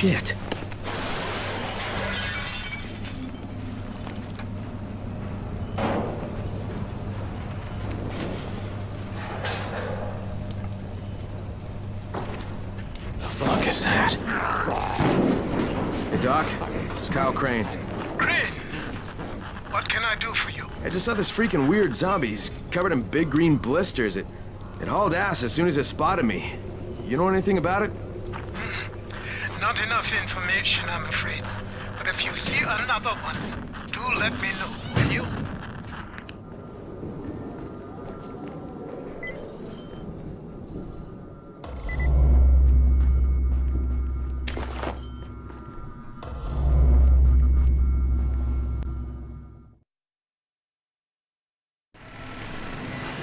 [SPEAKER 18] Shit.
[SPEAKER 8] The fuck is that? Hey, Doc. This is Kyle Crane.
[SPEAKER 16] Crane! What can I do for you?
[SPEAKER 8] I just saw this freaking weird zombie. He's covered in big green blisters. It hauled ass as soon as it spotted me. You know anything about it?
[SPEAKER 16] Not enough information, I'm afraid. But if you see another one, do let me know, will you?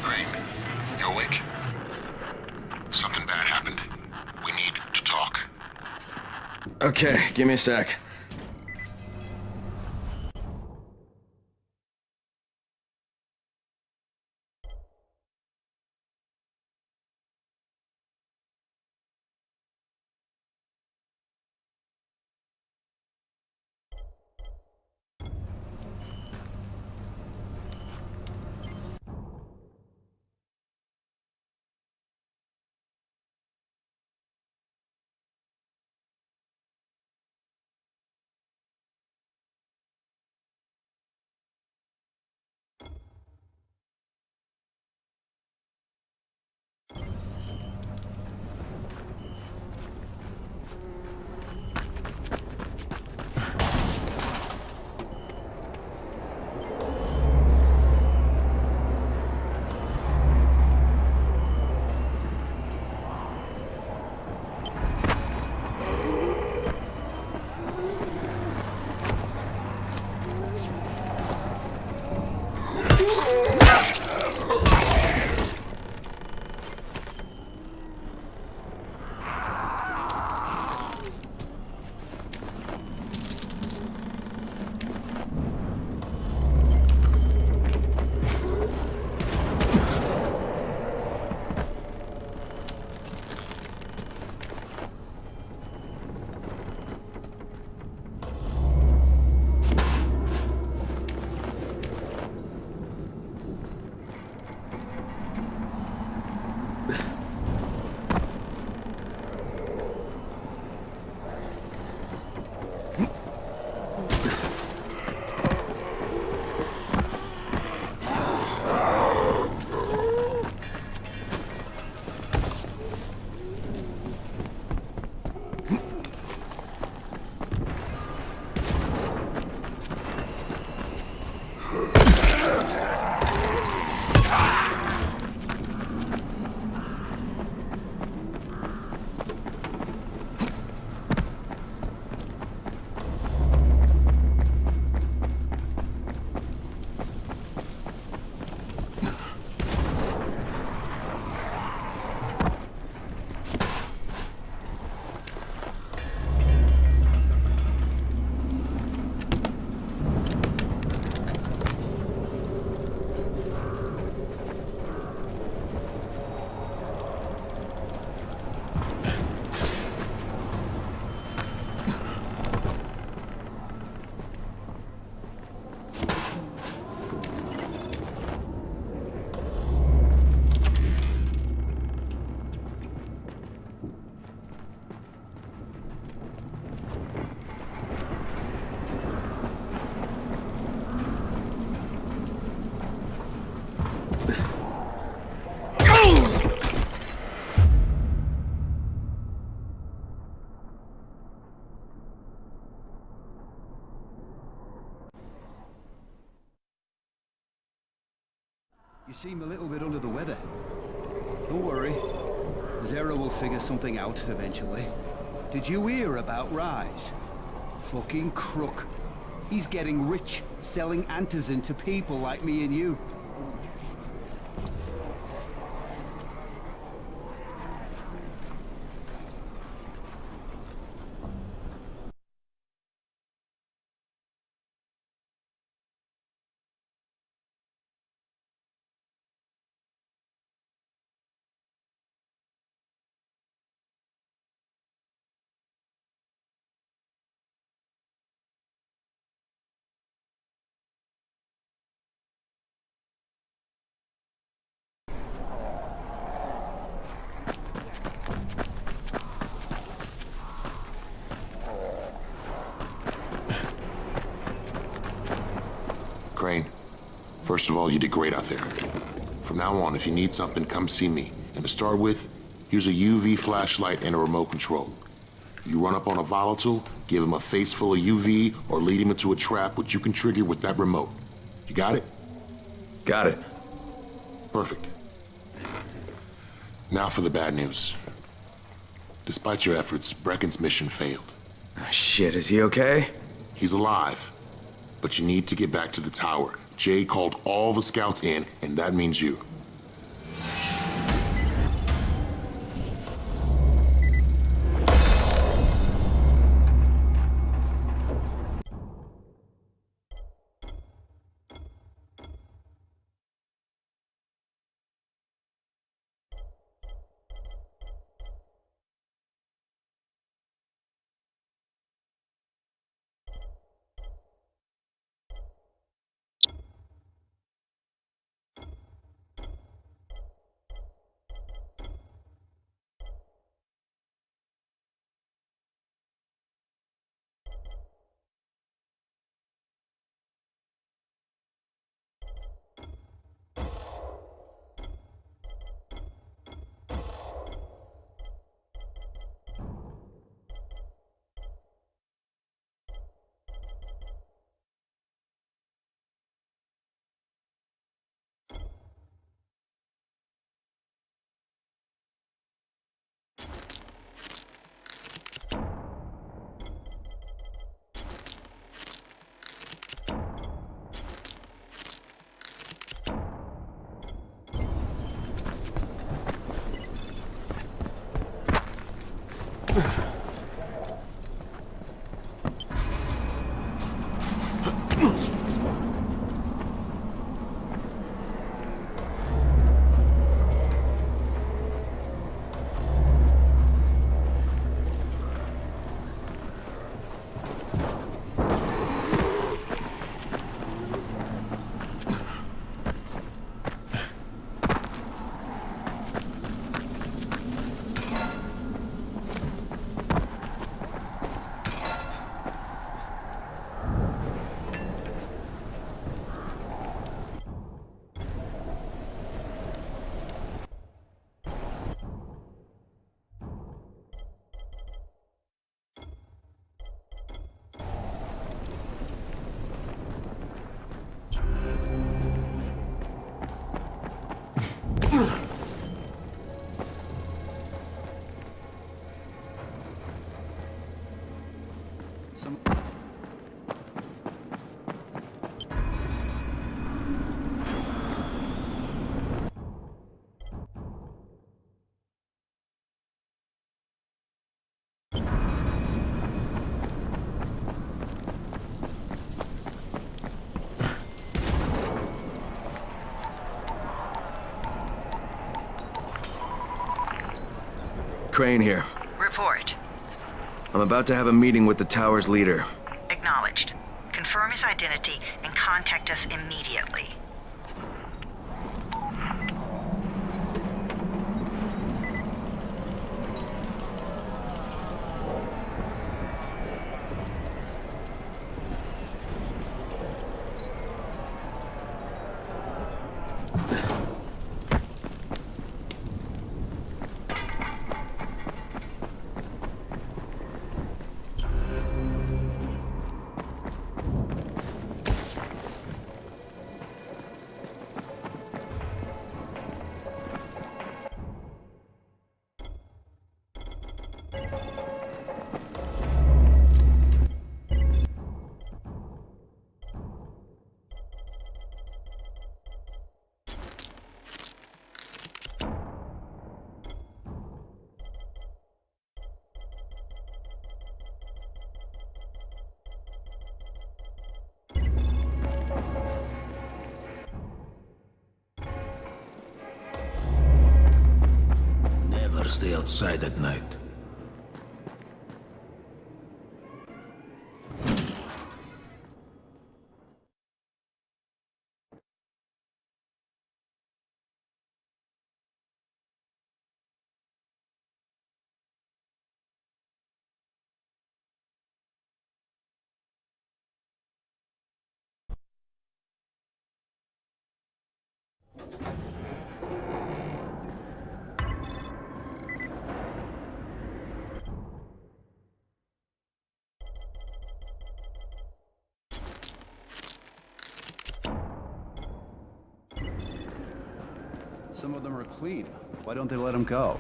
[SPEAKER 17] Crane, you awake? Something bad happened. We need to talk.
[SPEAKER 8] Okay, give me a sec.
[SPEAKER 19] You seem a little bit under the weather. Don't worry. Zero will figure something out eventually. Did you hear about Rise? Fucking crook. He's getting rich, selling antizin to people like me and you.
[SPEAKER 17] First of all, you did great out there. From now on, if you need something, come see me. And to start with, here's a UV flashlight and a remote control. You run up on a volatile, give him a face full of UV, or lead him into a trap which you can trigger with that remote. You got it?
[SPEAKER 8] Got it.
[SPEAKER 17] Perfect. Now for the bad news. Despite your efforts, Brecken's mission failed.
[SPEAKER 8] Shit, is he okay?
[SPEAKER 17] He's alive. But you need to get back to the tower. Jay called all the scouts in, and that means you.
[SPEAKER 8] Crane here.
[SPEAKER 1] Report.
[SPEAKER 8] I'm about to have a meeting with the tower's leader.
[SPEAKER 1] Acknowledged. Confirm his identity and contact us immediately.
[SPEAKER 15] Stay outside at night.
[SPEAKER 19] some of them are clean. Why don't they let them go?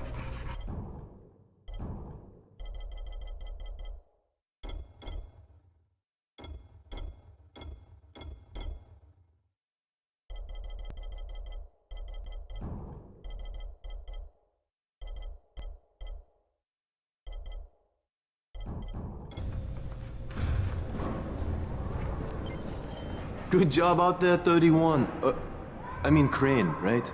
[SPEAKER 3] Good job out there, 31. I mean Crane, right?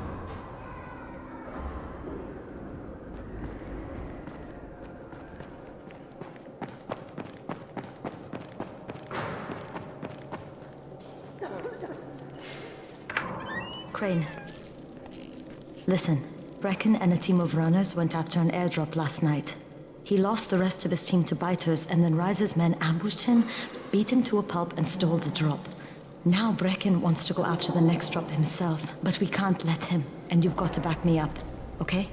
[SPEAKER 5] Crane. Listen, Brecken and a team of runners went after an airdrop last night. He lost the rest of his team to biters, and then Rise's men ambushed him, beat him to a pulp, and stole the drop. Now Brecken wants to go after the next drop himself, but we can't let him, and you've got to back me up, okay?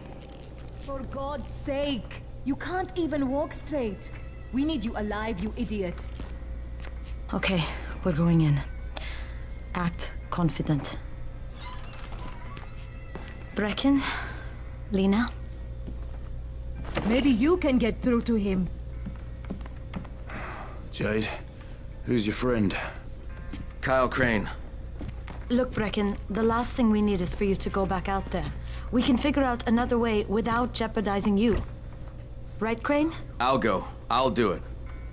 [SPEAKER 18] For God's sake! You can't even walk straight. We need you alive, you idiot.
[SPEAKER 5] Okay, we're going in. Act confident. Brecken? Lena?
[SPEAKER 18] Maybe you can get through to him.
[SPEAKER 20] Jade, who's your friend?
[SPEAKER 8] Kyle Crane.
[SPEAKER 5] Look, Brecken, the last thing we need is for you to go back out there. We can figure out another way without jeopardizing you. Right, Crane?
[SPEAKER 8] I'll go. I'll do it.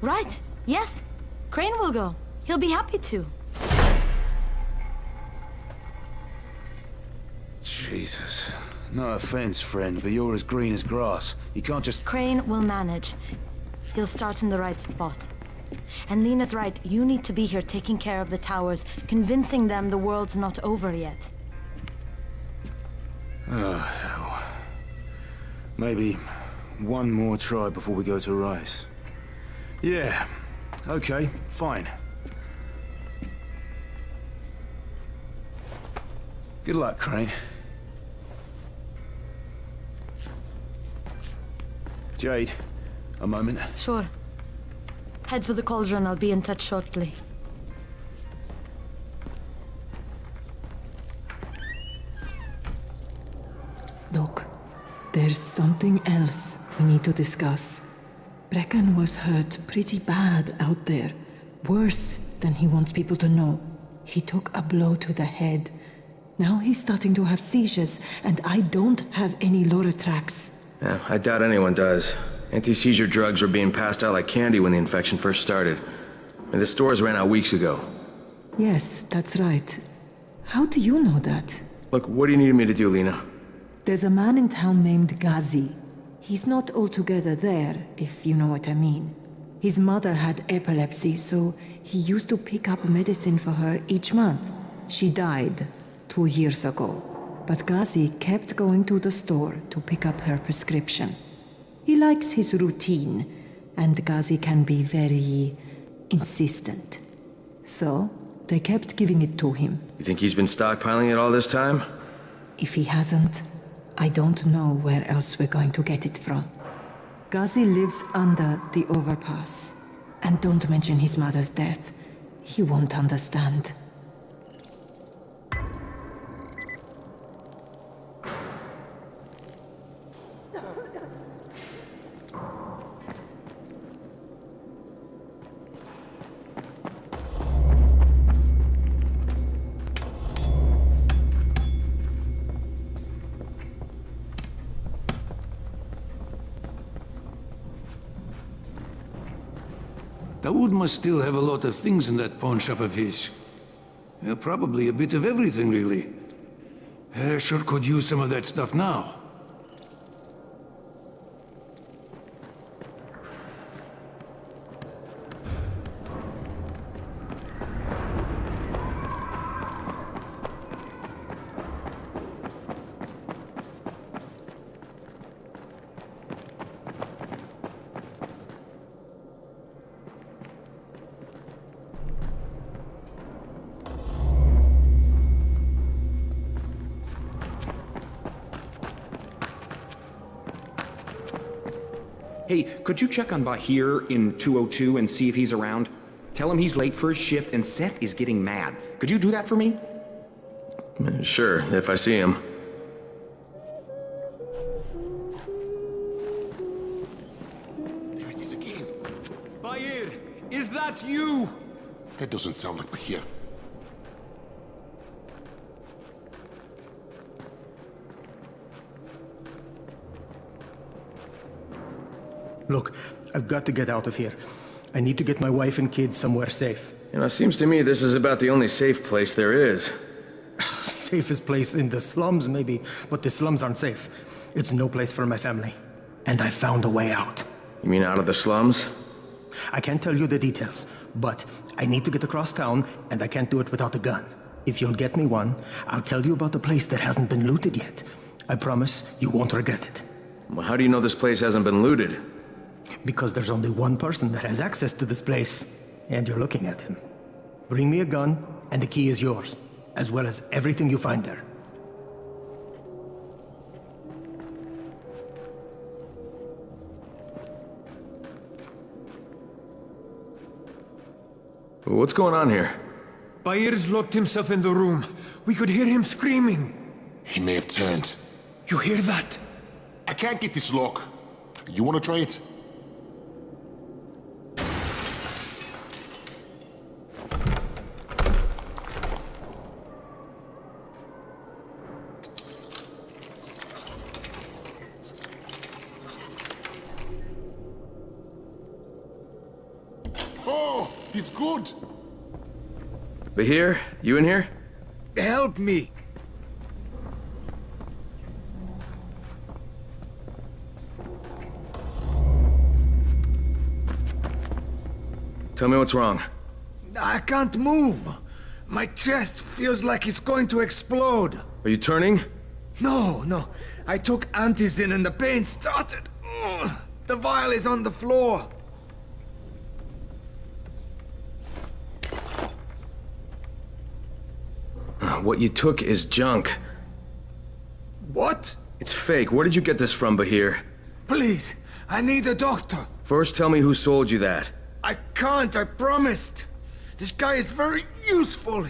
[SPEAKER 5] Right. Yes. Crane will go. He'll be happy to.
[SPEAKER 20] Jesus. No offense, friend, but you're as green as grass. You can't just...
[SPEAKER 5] Crane will manage. He'll start in the right spot. And Lena's right, you need to be here taking care of the towers, convincing them the world's not over yet.
[SPEAKER 20] Oh, hell. Maybe one more try before we go to Rise. Yeah, okay, fine. Good luck, Crane. Jade, a moment.
[SPEAKER 5] Sure. Head for the cauldron, I'll be in touch shortly.
[SPEAKER 21] Look, there's something else we need to discuss. Brecken was hurt pretty bad out there. Worse than he wants people to know. He took a blow to the head. Now he's starting to have seizures, and I don't have any Loratrax.
[SPEAKER 8] Yeah, I doubt anyone does. Anti-seizure drugs were being passed out like candy when the infection first started. And the stores ran out weeks ago.
[SPEAKER 21] Yes, that's right. How do you know that?
[SPEAKER 8] Look, what do you need me to do, Lena?
[SPEAKER 21] There's a man in town named Ghazi. He's not altogether there, if you know what I mean. His mother had epilepsy, so he used to pick up medicine for her each month. She died 2 years ago, but Ghazi kept going to the store to pick up her prescription. He likes his routine, and Ghazi can be very insistent. So, they kept giving it to him.
[SPEAKER 8] You think he's been stockpiling it all this time?
[SPEAKER 21] If he hasn't, I don't know where else we're going to get it from. Ghazi lives under the overpass. And don't mention his mother's death. He won't understand.
[SPEAKER 15] Dawood must still have a lot of things in that pawn shop of his. Yeah, probably a bit of everything, really. Sure could use some of that stuff now.
[SPEAKER 22] Hey, could you check on Bahir in 202 and see if he's around? Tell him he's late for his shift and Seth is getting mad. Could you do that for me?
[SPEAKER 8] Sure, if I see him.
[SPEAKER 17] There it is again.
[SPEAKER 12] Bahir, is that you?
[SPEAKER 17] That doesn't sound like Bahir.
[SPEAKER 4] Look, I've got to get out of here. I need to get my wife and kids somewhere safe.
[SPEAKER 8] You know, it seems to me this is about the only safe place there is.
[SPEAKER 4] Safest place in the slums, maybe, but the slums aren't safe. It's no place for my family. And I found a way out.
[SPEAKER 8] You mean out of the slums?
[SPEAKER 4] I can't tell you the details, but I need to get across town, and I can't do it without a gun. If you'll get me one, I'll tell you about the place that hasn't been looted yet. I promise you won't regret it.
[SPEAKER 8] Well, how do you know this place hasn't been looted?
[SPEAKER 4] Because there's only one person that has access to this place, and you're looking at him. Bring me a gun, and the key is yours, as well as everything you find there.
[SPEAKER 8] What's going on here?
[SPEAKER 12] Bahir's locked himself in the room. We could hear him screaming.
[SPEAKER 17] He may have turned.
[SPEAKER 12] You hear that?
[SPEAKER 17] I can't get this lock. You want to try it? Oh, he's good.
[SPEAKER 8] Bahir, you in here?
[SPEAKER 12] Help me.
[SPEAKER 8] Tell me what's wrong.
[SPEAKER 12] I can't move. My chest feels like it's going to explode.
[SPEAKER 8] Are you turning?
[SPEAKER 12] No. I took antizin and the pain started. Ugh. The vial is on the floor.
[SPEAKER 8] What you took is junk.
[SPEAKER 12] What?
[SPEAKER 8] It's fake. Where did you get this from, Bahir?
[SPEAKER 12] Please, I need a doctor.
[SPEAKER 8] First, tell me who sold you that.
[SPEAKER 12] I can't, I promised. This guy is very useful.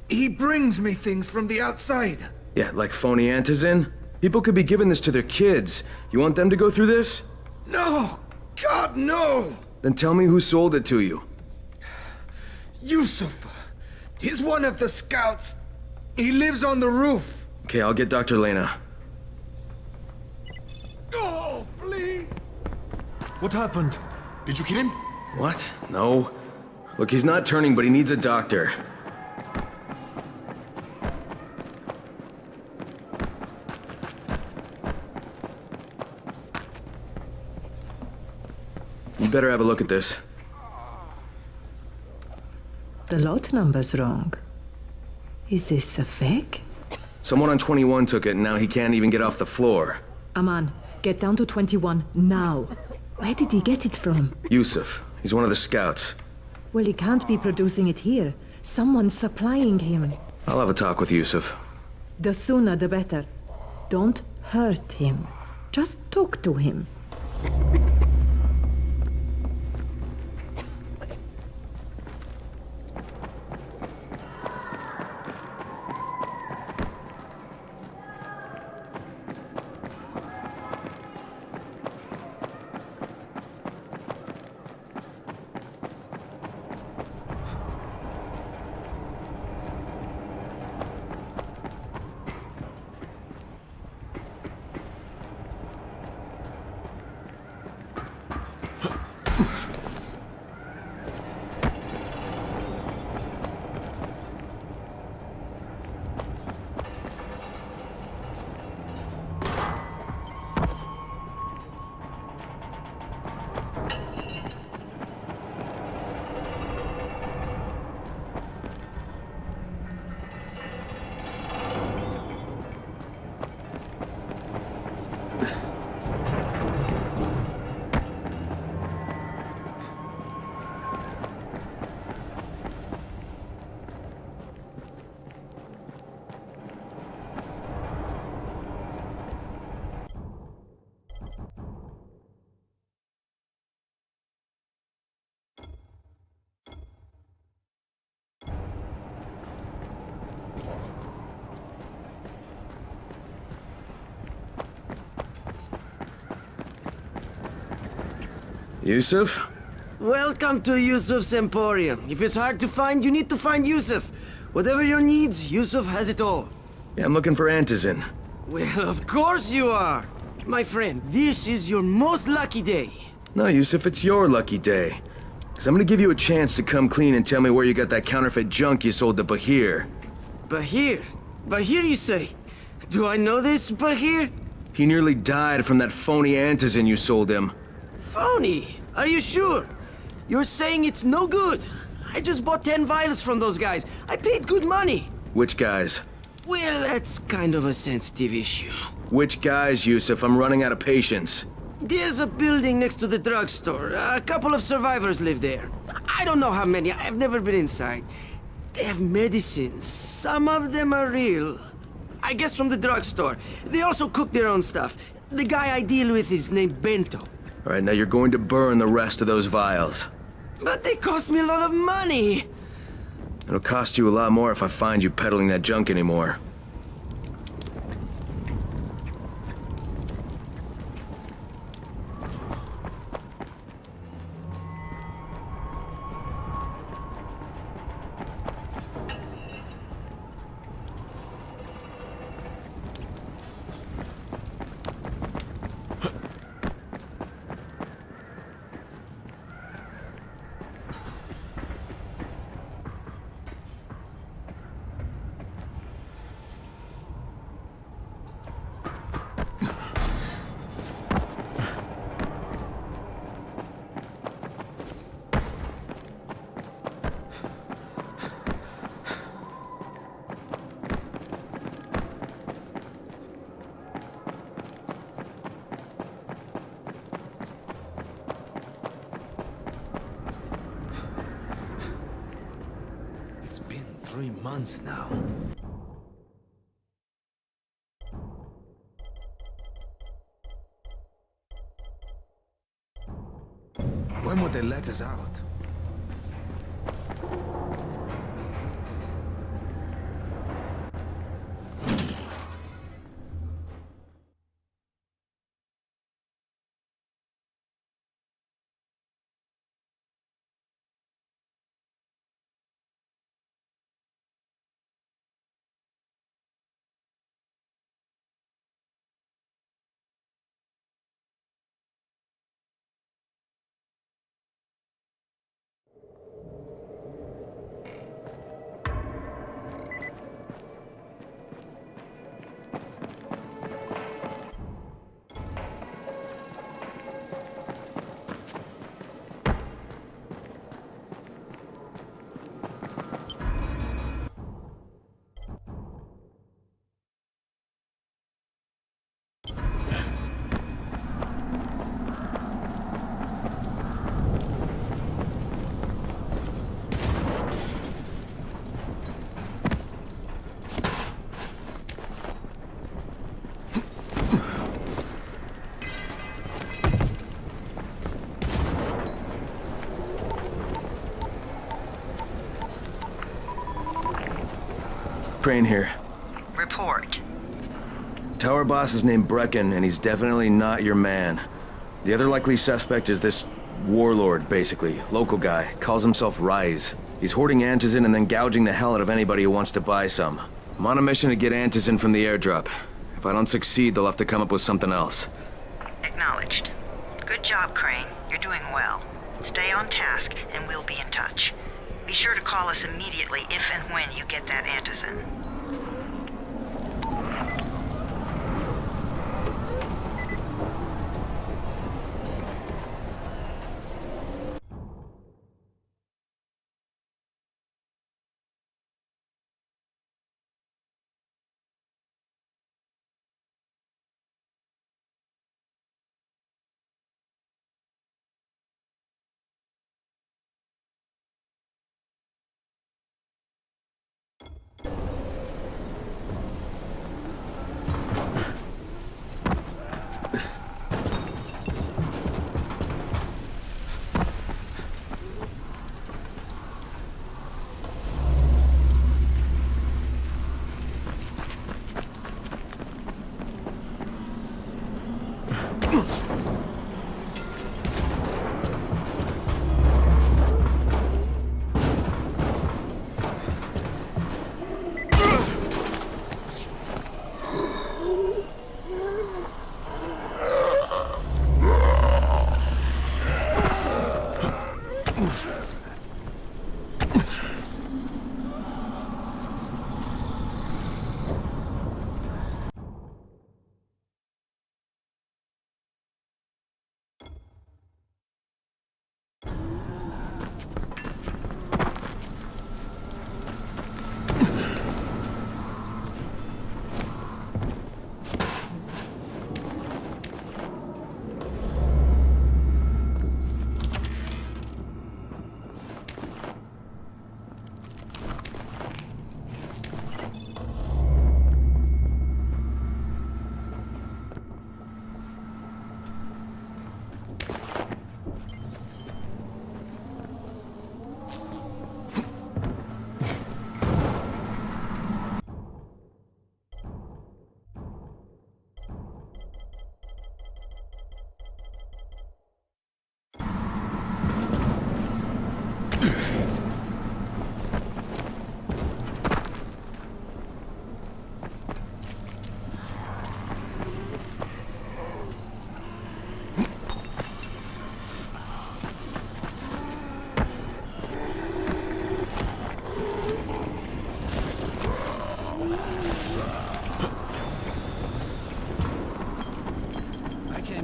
[SPEAKER 12] He brings me things from the outside.
[SPEAKER 8] Yeah, like phony antizin? People could be giving this to their kids. You want them to go through this?
[SPEAKER 12] No! God, no!
[SPEAKER 8] Then tell me who sold it to you.
[SPEAKER 12] Yusuf. He's one of the scouts. He lives on the roof.
[SPEAKER 8] Okay, I'll get Dr. Lena.
[SPEAKER 12] Oh, please! What happened?
[SPEAKER 17] Did you hit him?
[SPEAKER 8] What? No. Look, he's not turning, but he needs a doctor. You better have a look at this.
[SPEAKER 21] The lot number's wrong. Is this a fake?
[SPEAKER 8] Someone on 21 took it, and now he can't even get off the floor.
[SPEAKER 21] Aman, get down to 21 now. Where did he get it from?
[SPEAKER 8] Yusuf. He's one of the scouts.
[SPEAKER 21] Well, he can't be producing it here. Someone's supplying him.
[SPEAKER 8] I'll have a talk with Yusuf.
[SPEAKER 21] The sooner the better. Don't hurt him. Just talk to him.
[SPEAKER 8] Yusuf?
[SPEAKER 2] Welcome to Yusuf's Emporium. If it's hard to find, you need to find Yusuf. Whatever your needs, Yusuf has it all.
[SPEAKER 8] Yeah, I'm looking for Antizin.
[SPEAKER 2] Well, of course you are. My friend, this is your most lucky day.
[SPEAKER 8] No, Yusuf, it's your lucky day. Because I'm gonna give you a chance to come clean and tell me where you got that counterfeit junk you sold to Bahir.
[SPEAKER 2] Bahir? Bahir, you say? Do I know this Bahir?
[SPEAKER 8] He nearly died from that phony Antizin you sold him.
[SPEAKER 2] Phony? Are you sure? You're saying it's no good? I just bought 10 vials from those guys. I paid good money.
[SPEAKER 8] Which guys?
[SPEAKER 2] Well, that's kind of a sensitive issue.
[SPEAKER 8] Which guys, Yusuf? I'm running out of patience.
[SPEAKER 2] There's a building next to the drugstore. A couple of survivors live there. I don't know how many. I've never been inside. They have medicines. Some of them are real. I guess from the drugstore. They also cook their own stuff. The guy I deal with is named Bento.
[SPEAKER 8] All right, now you're going to burn the rest of those vials.
[SPEAKER 2] But they cost me a lot of money.
[SPEAKER 8] It'll cost you a lot more if I find you peddling that junk anymore.
[SPEAKER 2] It's been 3 months now.
[SPEAKER 15] When would they let us out?
[SPEAKER 8] Crane here.
[SPEAKER 1] Report.
[SPEAKER 8] Tower boss is named Brecken, and he's definitely not your man. The other likely suspect is this warlord, basically. Local guy. Calls himself Rise. He's hoarding Antizin and then gouging the hell out of anybody who wants to buy some. I'm on a mission to get Antizin from the airdrop. If I don't succeed, they'll have to come up with something else.
[SPEAKER 1] Acknowledged. Good job, Crane. You're doing well. Stay on task, and we'll be in touch. Be sure to call us immediately if and when you get that Antizin.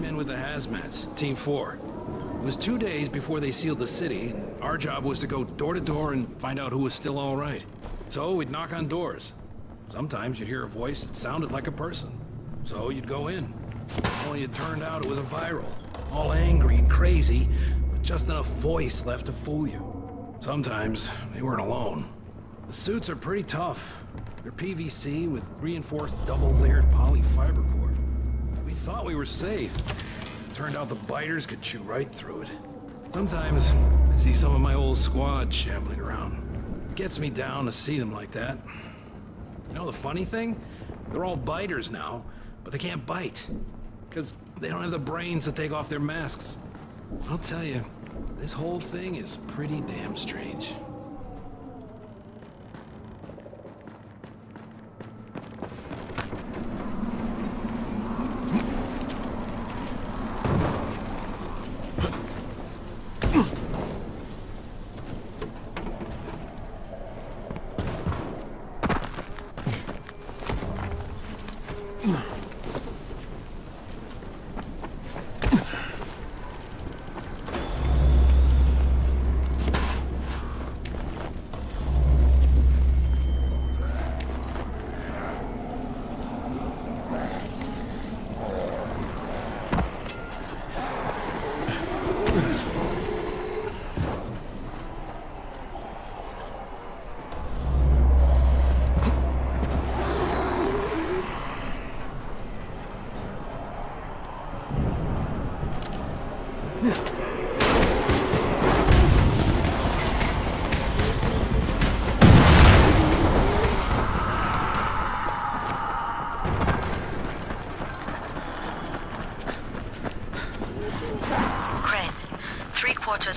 [SPEAKER 13] I'm in with the hazmats, Team 4. It was 2 days before they sealed the city, and our job was to go door to door and find out who was still all right. So we'd knock on doors. Sometimes you'd hear a voice that sounded like a person. So you'd go in. Only it turned out it was a viral. All angry and crazy, with just enough voice left to fool you. Sometimes they weren't alone. The suits are pretty tough. They're PVC with reinforced double-layered polyfiber cord. We thought we were safe. Turned out the biters could chew right through it. Sometimes I see some of my old squad shambling around. It gets me down to see them like that. You know the funny thing? They're all biters now, but they can't bite. Because they don't have the brains to take off their masks. I'll tell you, this whole thing is pretty damn strange.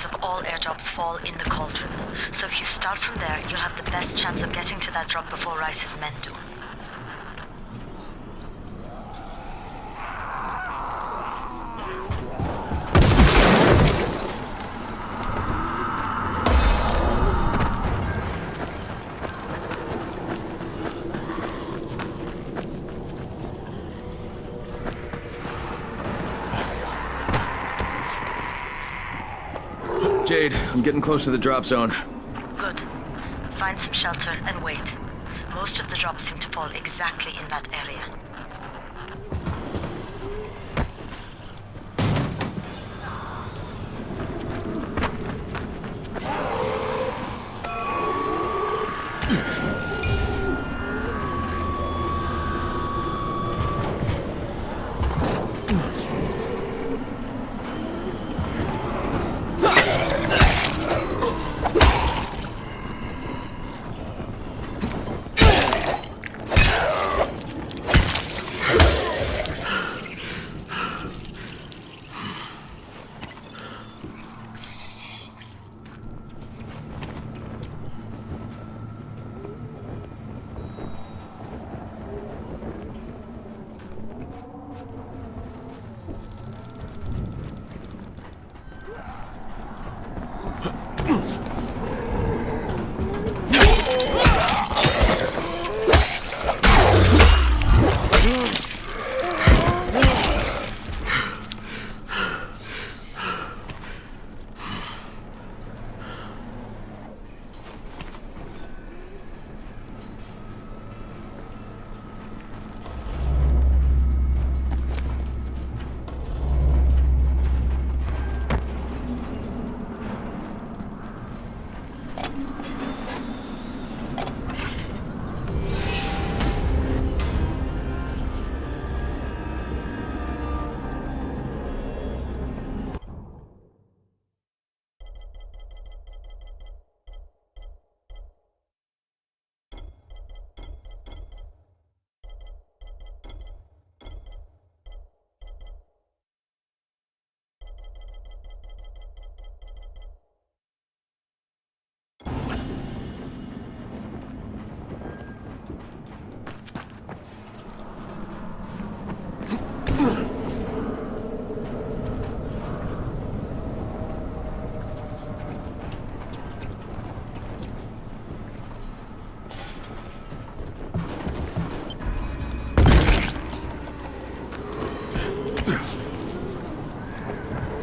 [SPEAKER 5] Of all airdrops fall in the cauldron. So if you start from there, you'll have the best chance of getting to that drop before Rice's men do.
[SPEAKER 8] Jade, I'm getting close to the drop zone.
[SPEAKER 5] Good. Find some shelter and wait. Most of the drops seem to fall exactly in that area.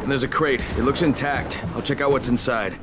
[SPEAKER 8] And there's a crate. It looks intact. I'll check out what's inside.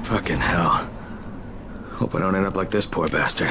[SPEAKER 8] Fucking hell. Hope I don't end up like this poor bastard.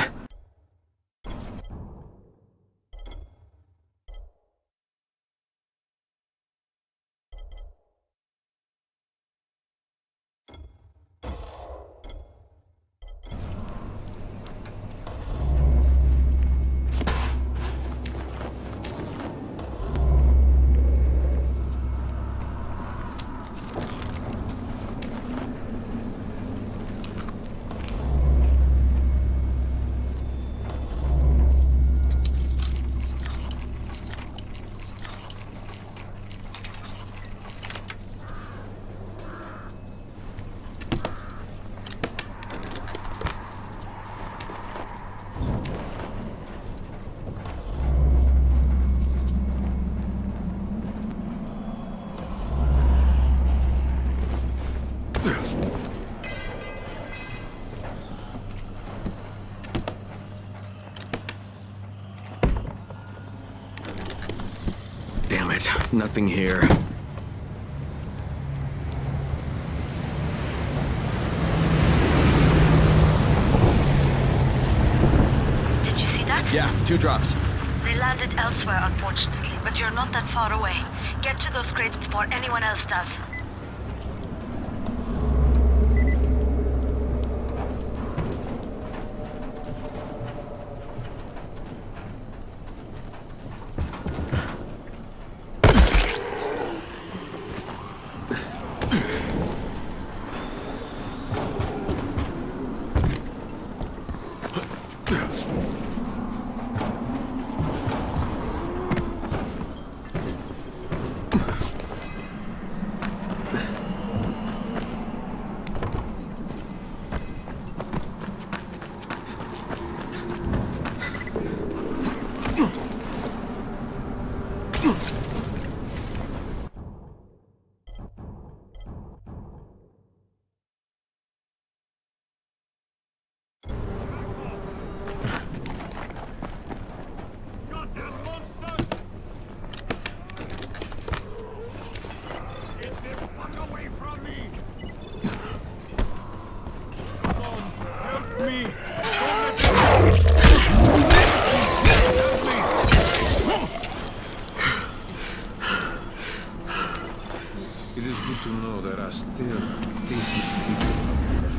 [SPEAKER 8] Nothing here.
[SPEAKER 5] Did you see that?
[SPEAKER 8] Yeah, 2 drops.
[SPEAKER 5] They landed elsewhere, unfortunately, but you're not that far away. Get to those crates before anyone else does.
[SPEAKER 12] It is good to know there are still decent people out there.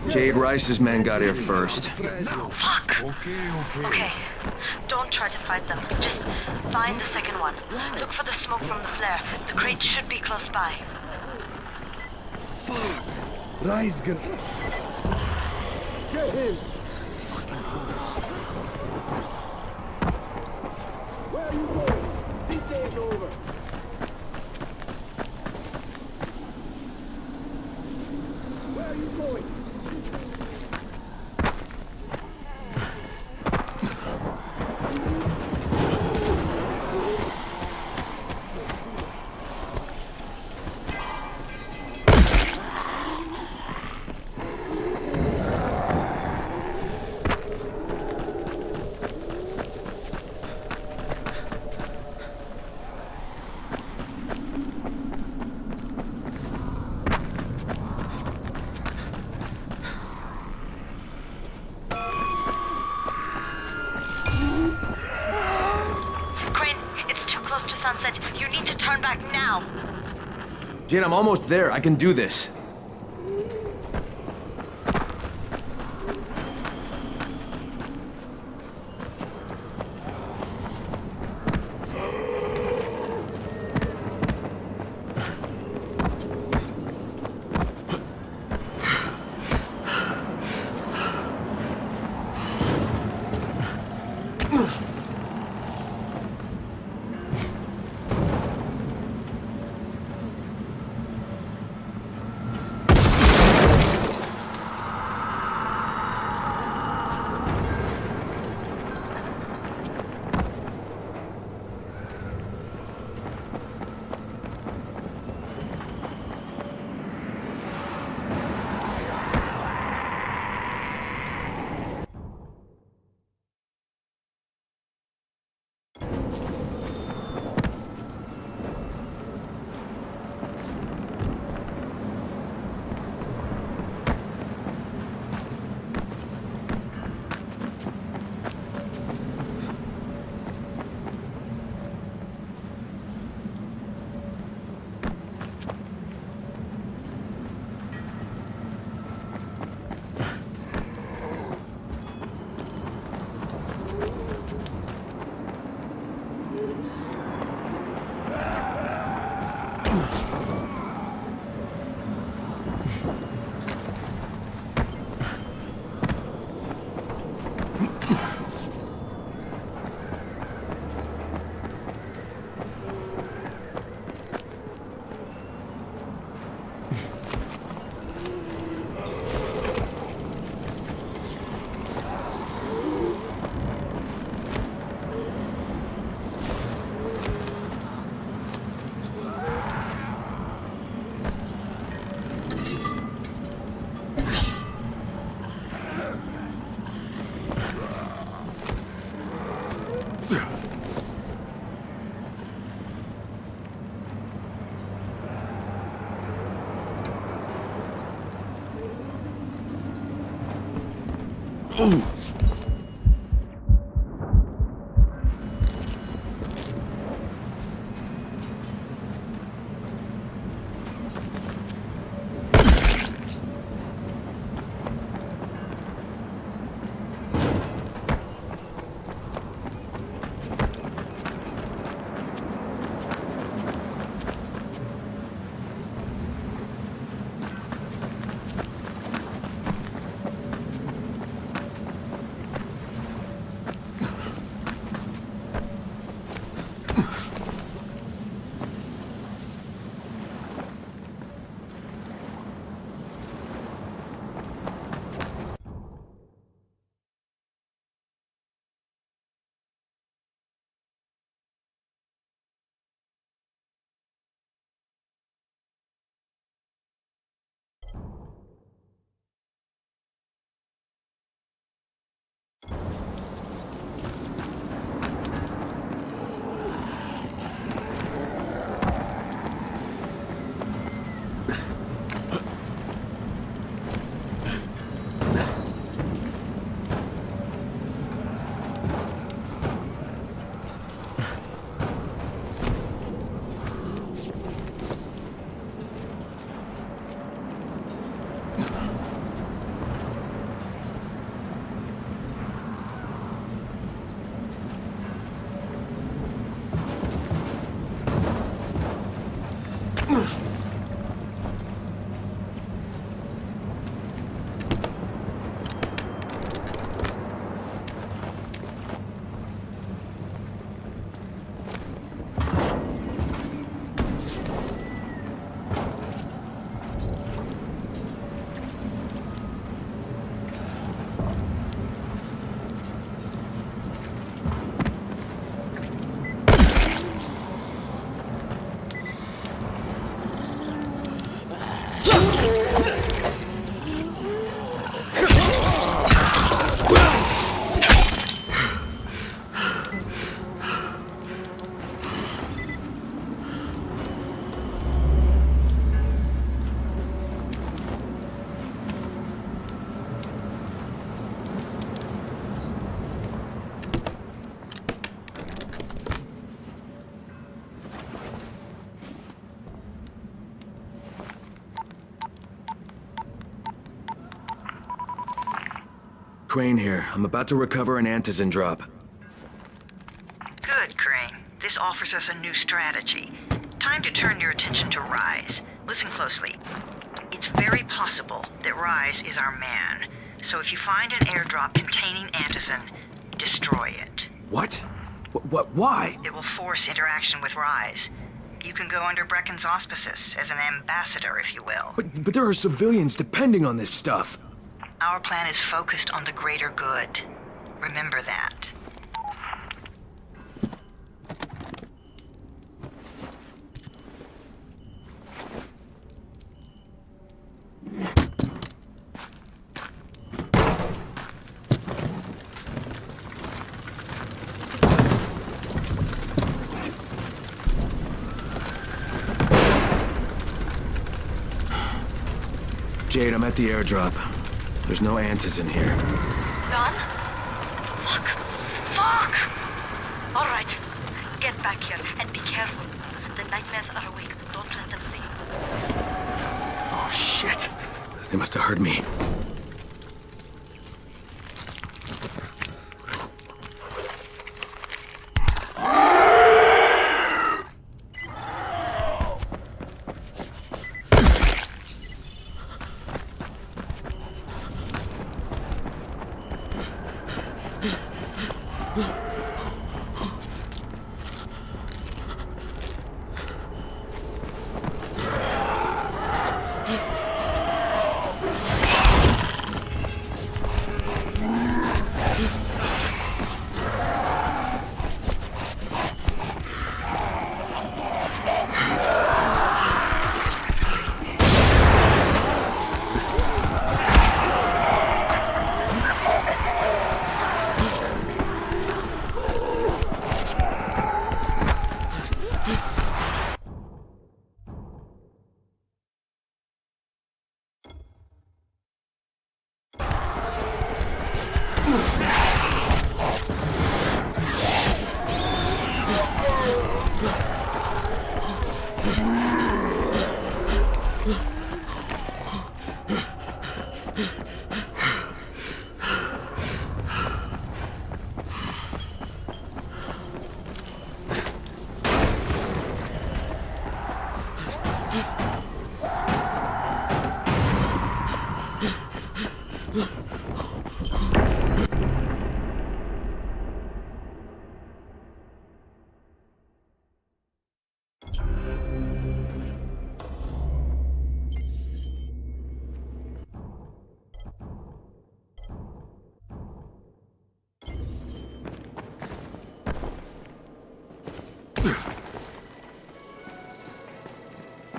[SPEAKER 8] Jade Rice's men got here first.
[SPEAKER 5] Fuck! Okay, don't try to fight them. Just find the second one. Look for the smoke from the flare. The crate should be close by.
[SPEAKER 10] Fuck! Rice gonna... Get him! Where are you going? This ain't over. Where are you going?
[SPEAKER 8] Jane, I'm almost there. I can do this. Crane here. I'm about to recover an antizin drop.
[SPEAKER 1] Good, Crane. This offers us a new strategy. Time to turn your attention to Rise. Listen closely. It's very possible that Rise is our man. So if you find an airdrop containing antizin, destroy it.
[SPEAKER 8] What? Why?
[SPEAKER 1] It will force interaction with Rise. You can go under Brecken's auspices, as an ambassador, if you will.
[SPEAKER 8] But there are civilians depending on this stuff.
[SPEAKER 1] Our plan is focused on the greater good. Remember that.
[SPEAKER 8] Jade, I'm at the airdrop. There's no antizin here.
[SPEAKER 5] Done? Fuck. Fuck! All right. Get back here and be careful. The nightmares are awake. Don't let them see you.
[SPEAKER 8] Oh, shit. They must have heard me.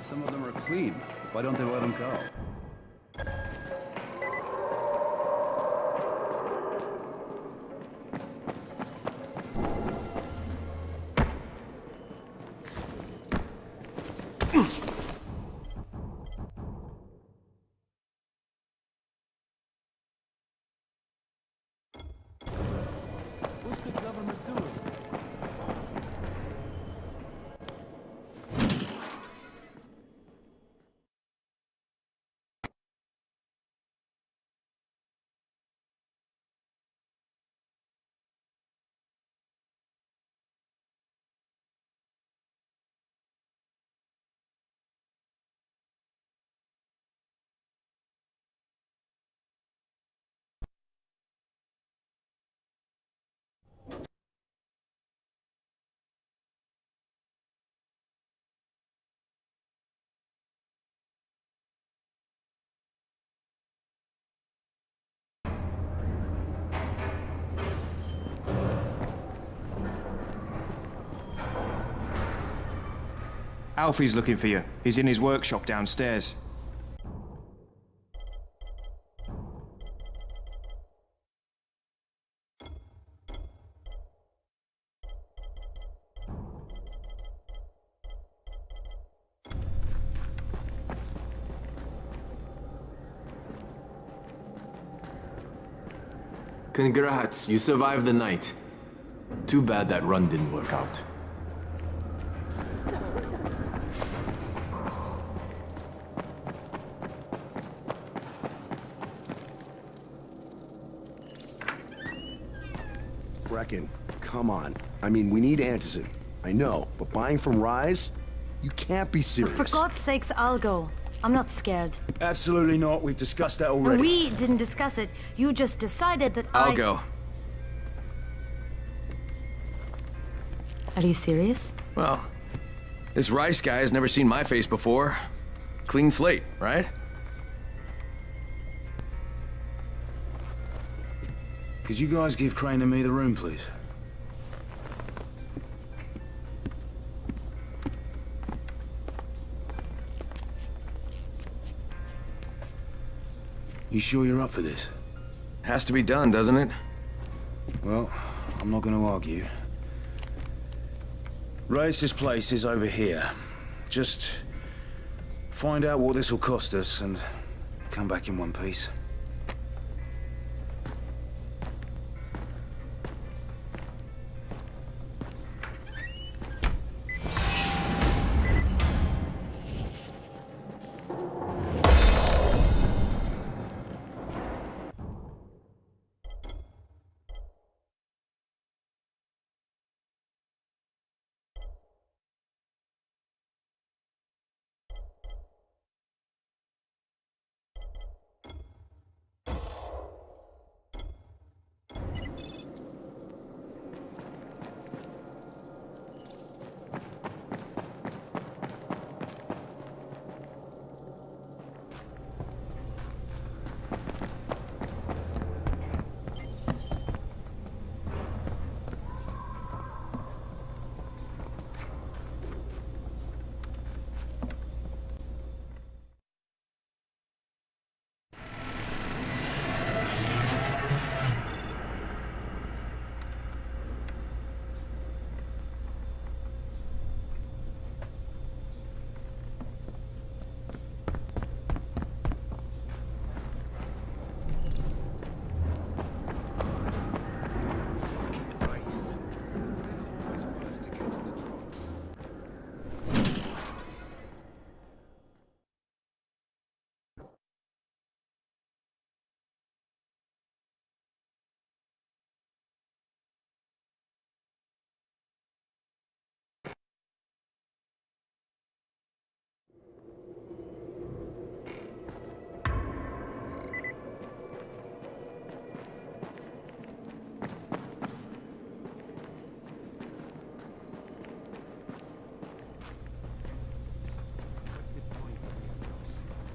[SPEAKER 19] Some of them are clean. Why don't they let them go?
[SPEAKER 11] What's the government doing? Alfie's looking for you. He's in his workshop downstairs.
[SPEAKER 3] Congrats, you survived the night. Too bad that run didn't work out.
[SPEAKER 10] Brecken, come on. I mean, we need Anderson. I know, but buying from Rise? You can't be serious.
[SPEAKER 5] For God's sakes, I'll go. I'm not scared.
[SPEAKER 20] Absolutely not. We've discussed that already.
[SPEAKER 5] And we didn't discuss it. You just decided that
[SPEAKER 8] I'll go.
[SPEAKER 5] Are you serious?
[SPEAKER 8] Well, this Rice guy has never seen my face before. Clean slate, right?
[SPEAKER 20] Could you guys give Crane and me the room, please? You sure you're up for this?
[SPEAKER 8] Has to be done, doesn't it?
[SPEAKER 20] Well, I'm not going to argue. Race's place is over here. Just find out what this will cost us and come back in one piece.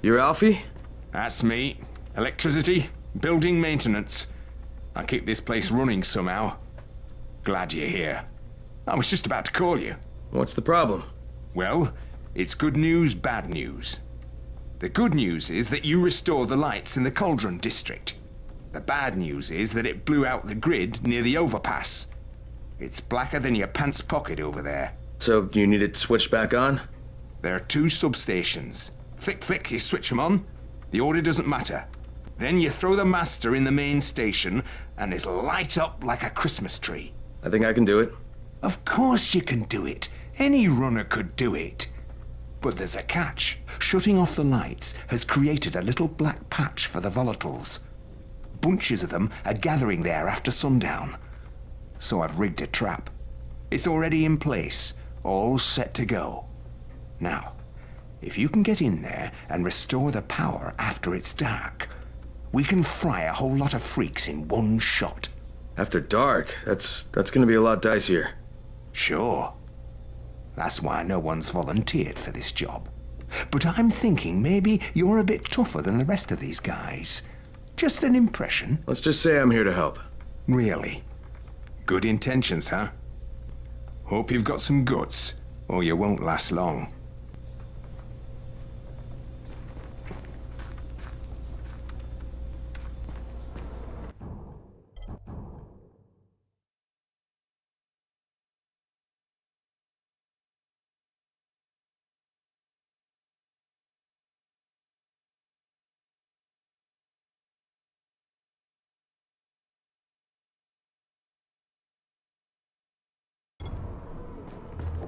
[SPEAKER 8] You're Alfie?
[SPEAKER 22] That's me. Electricity, building maintenance. I keep this place running somehow. Glad you're here. I was just about to call you.
[SPEAKER 8] What's the problem?
[SPEAKER 22] Well, it's good news, bad news. The good news is that you restored the lights in the Cauldron district. The bad news is that it blew out the grid near the overpass. It's blacker than your pants pocket over there.
[SPEAKER 8] So, you need it switched back on?
[SPEAKER 22] There are 2 substations. Flick, flick, you switch them on. The order doesn't matter. Then you throw the master in the main station, and it'll light up like a Christmas tree.
[SPEAKER 8] I think I can do it.
[SPEAKER 22] Of course you can do it. Any runner could do it. But there's a catch. Shutting off the lights has created a little black patch for the volatiles. Bunches of them are gathering there after sundown. So I've rigged a trap. It's already in place, all set to go. Now, if you can get in there and restore the power after it's dark, we can fry a whole lot of freaks in one shot.
[SPEAKER 8] After dark? That's gonna be a lot dicier.
[SPEAKER 22] Sure. That's why no one's volunteered for this job. But I'm thinking maybe you're a bit tougher than the rest of these guys. Just an impression.
[SPEAKER 8] Let's just say I'm here to help.
[SPEAKER 22] Really? Good intentions, huh? Hope you've got some guts, or you won't last long.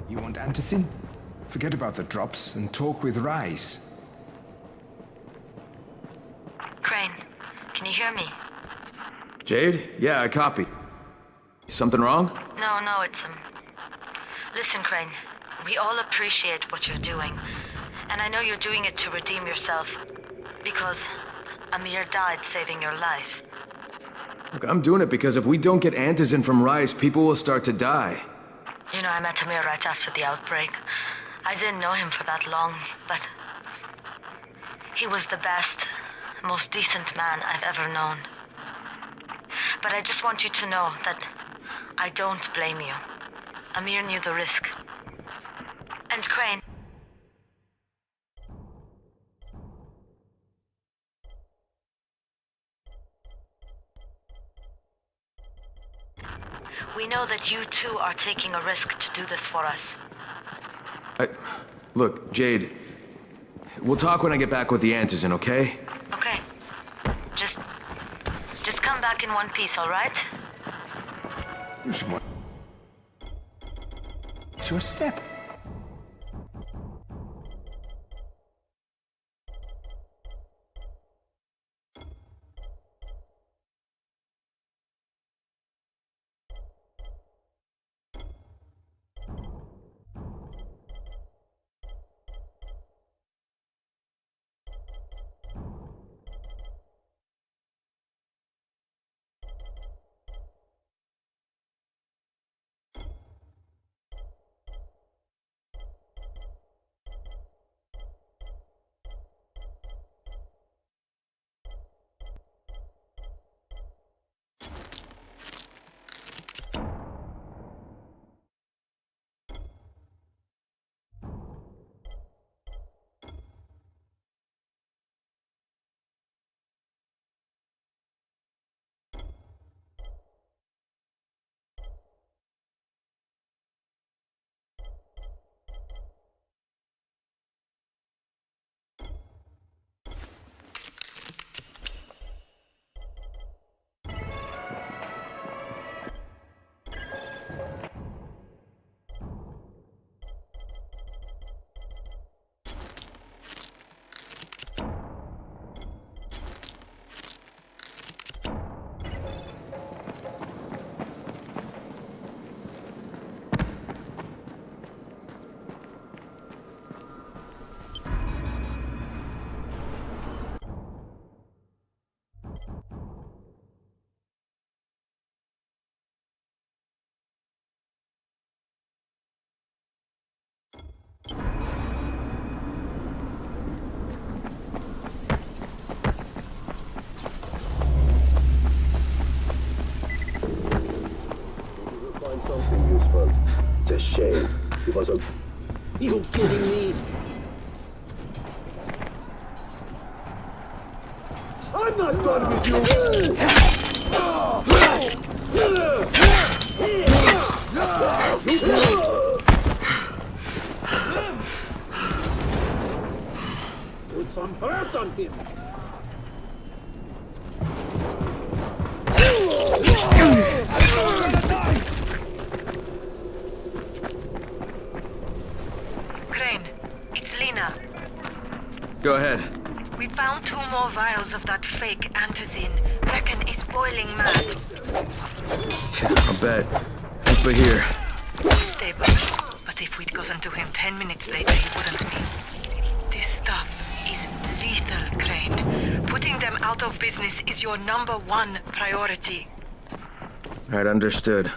[SPEAKER 22] You want Anderson? Forget about the drops and talk with Rise.
[SPEAKER 5] Crane, can you hear me?
[SPEAKER 8] Jade? Yeah, I copy. Something wrong?
[SPEAKER 5] No, it's, Listen, Crane. We all appreciate what you're doing. And I know you're doing it to redeem yourself. Because Amir died saving your life.
[SPEAKER 8] Look, I'm doing it because if we don't get Antizin from Rice, people will start to die.
[SPEAKER 5] You know, I met Amir right after the outbreak. I didn't know him for that long, but... he was the best, most decent man I've ever known. But I just want you to know that I don't blame you. Amir knew the risk. And Crane... we know that you too are taking a risk to do this for us.
[SPEAKER 8] Look, Jade, we'll talk when I get back with the Antizin, okay?
[SPEAKER 5] Okay. Just come back in one piece, all right?
[SPEAKER 22] It's your step.
[SPEAKER 10] Something useful. It's a shame. It was a...
[SPEAKER 2] You kidding me?
[SPEAKER 10] I'm not done with you!
[SPEAKER 2] Put some hurt on him!
[SPEAKER 1] Crane, it's Lena.
[SPEAKER 8] Go ahead.
[SPEAKER 1] We found 2 more vials of that fake Antizin. Brecken is boiling mad.
[SPEAKER 8] I'll bet. But here.
[SPEAKER 1] He's stable. But if we'd gotten to him 10 minutes later, he wouldn't be. This stuff is lethal, Crane. Putting them out of business is your #1 priority.
[SPEAKER 8] Alright, understood.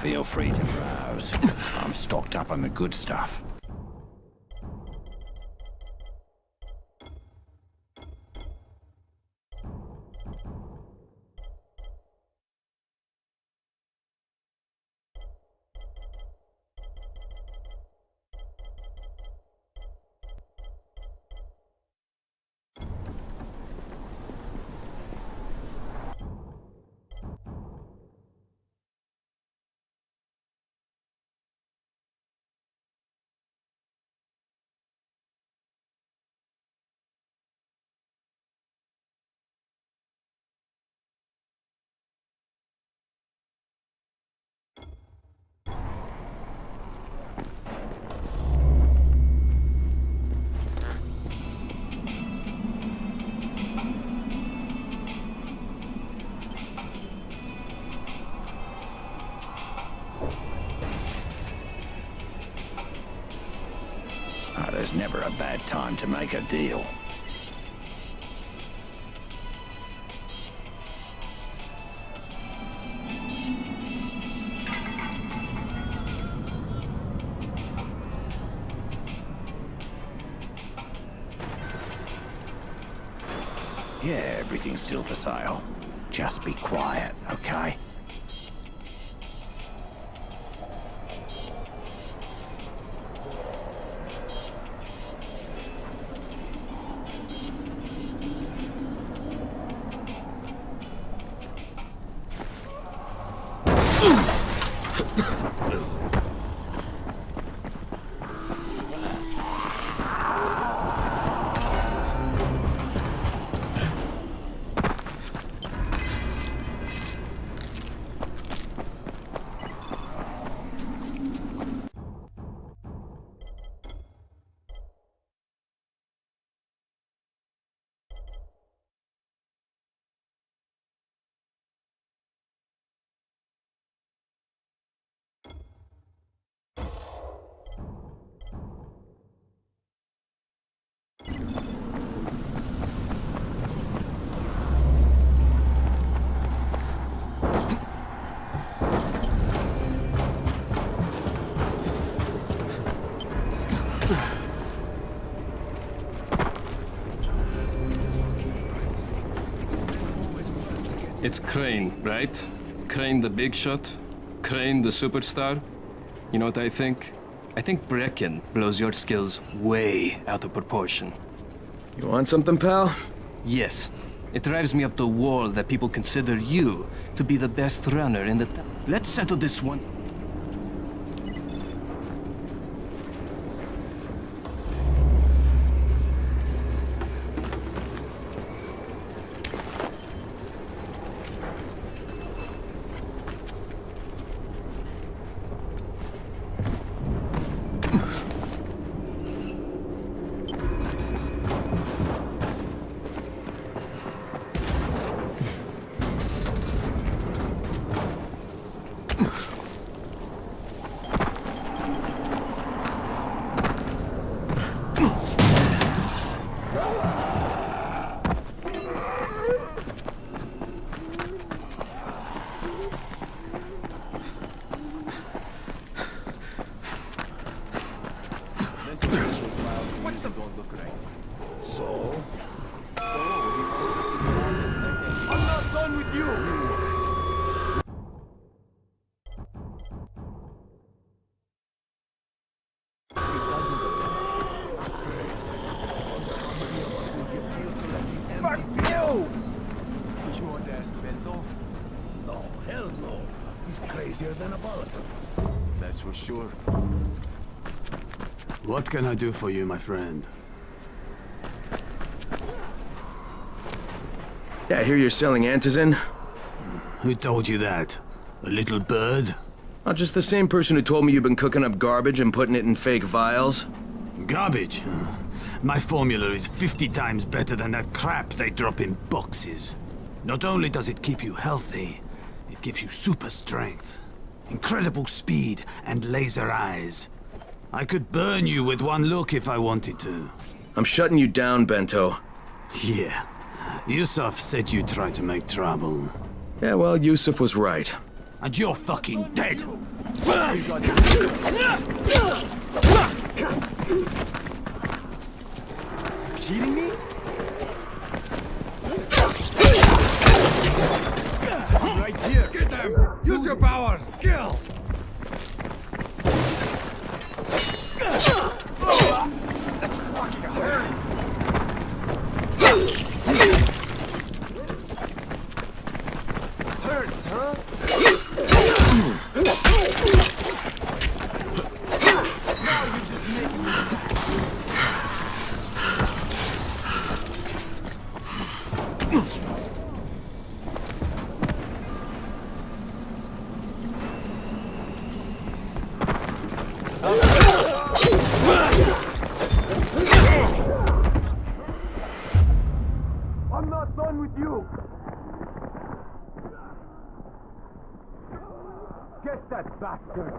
[SPEAKER 22] Feel free to browse. I'm stocked up on the good stuff.
[SPEAKER 6] There's never a bad time to make a deal. Yeah, everything's still for sale. Just be quiet, okay?
[SPEAKER 7] It's Crane, right? Crane the big shot? Crane the superstar? You know what I think? I think Brecken blows your skills way out of proportion.
[SPEAKER 8] You want something, pal?
[SPEAKER 7] Yes. It drives me up the wall that people consider you to be the best runner in the town. Let's settle this one.
[SPEAKER 3] Sure. What can I do for you, my friend?
[SPEAKER 8] Yeah, I hear you're selling antizin.
[SPEAKER 3] Who told you that? A little bird?
[SPEAKER 8] Not just the same person who told me you've been cooking up garbage and putting it in fake vials.
[SPEAKER 3] Garbage? My formula is 50 times better than that crap they drop in boxes. Not only does it keep you healthy, it gives you super strength. Incredible speed and laser eyes. I could burn you with one look if I wanted to.
[SPEAKER 8] I'm shutting you down, Bento.
[SPEAKER 3] Yeah. Yusuf said you tried to make trouble.
[SPEAKER 8] Yeah, well, Yusuf was right.
[SPEAKER 3] And you're fucking dead!
[SPEAKER 23] Kidding me? Right here! Get him! Use your powers! Kill! That's fucking hurt! Hurts, huh? Now you're just making me I'm not done with you! Get that bastard!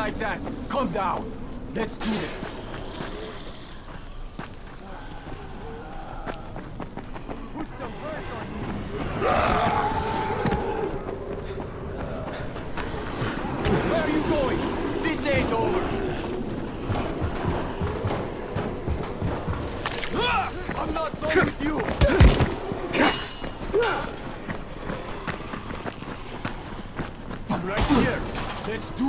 [SPEAKER 9] like that. Calm down. Let's do this. Put some pressure on you. Where are you going? This ain't over. I'm not done with you. I'm right here. Let's do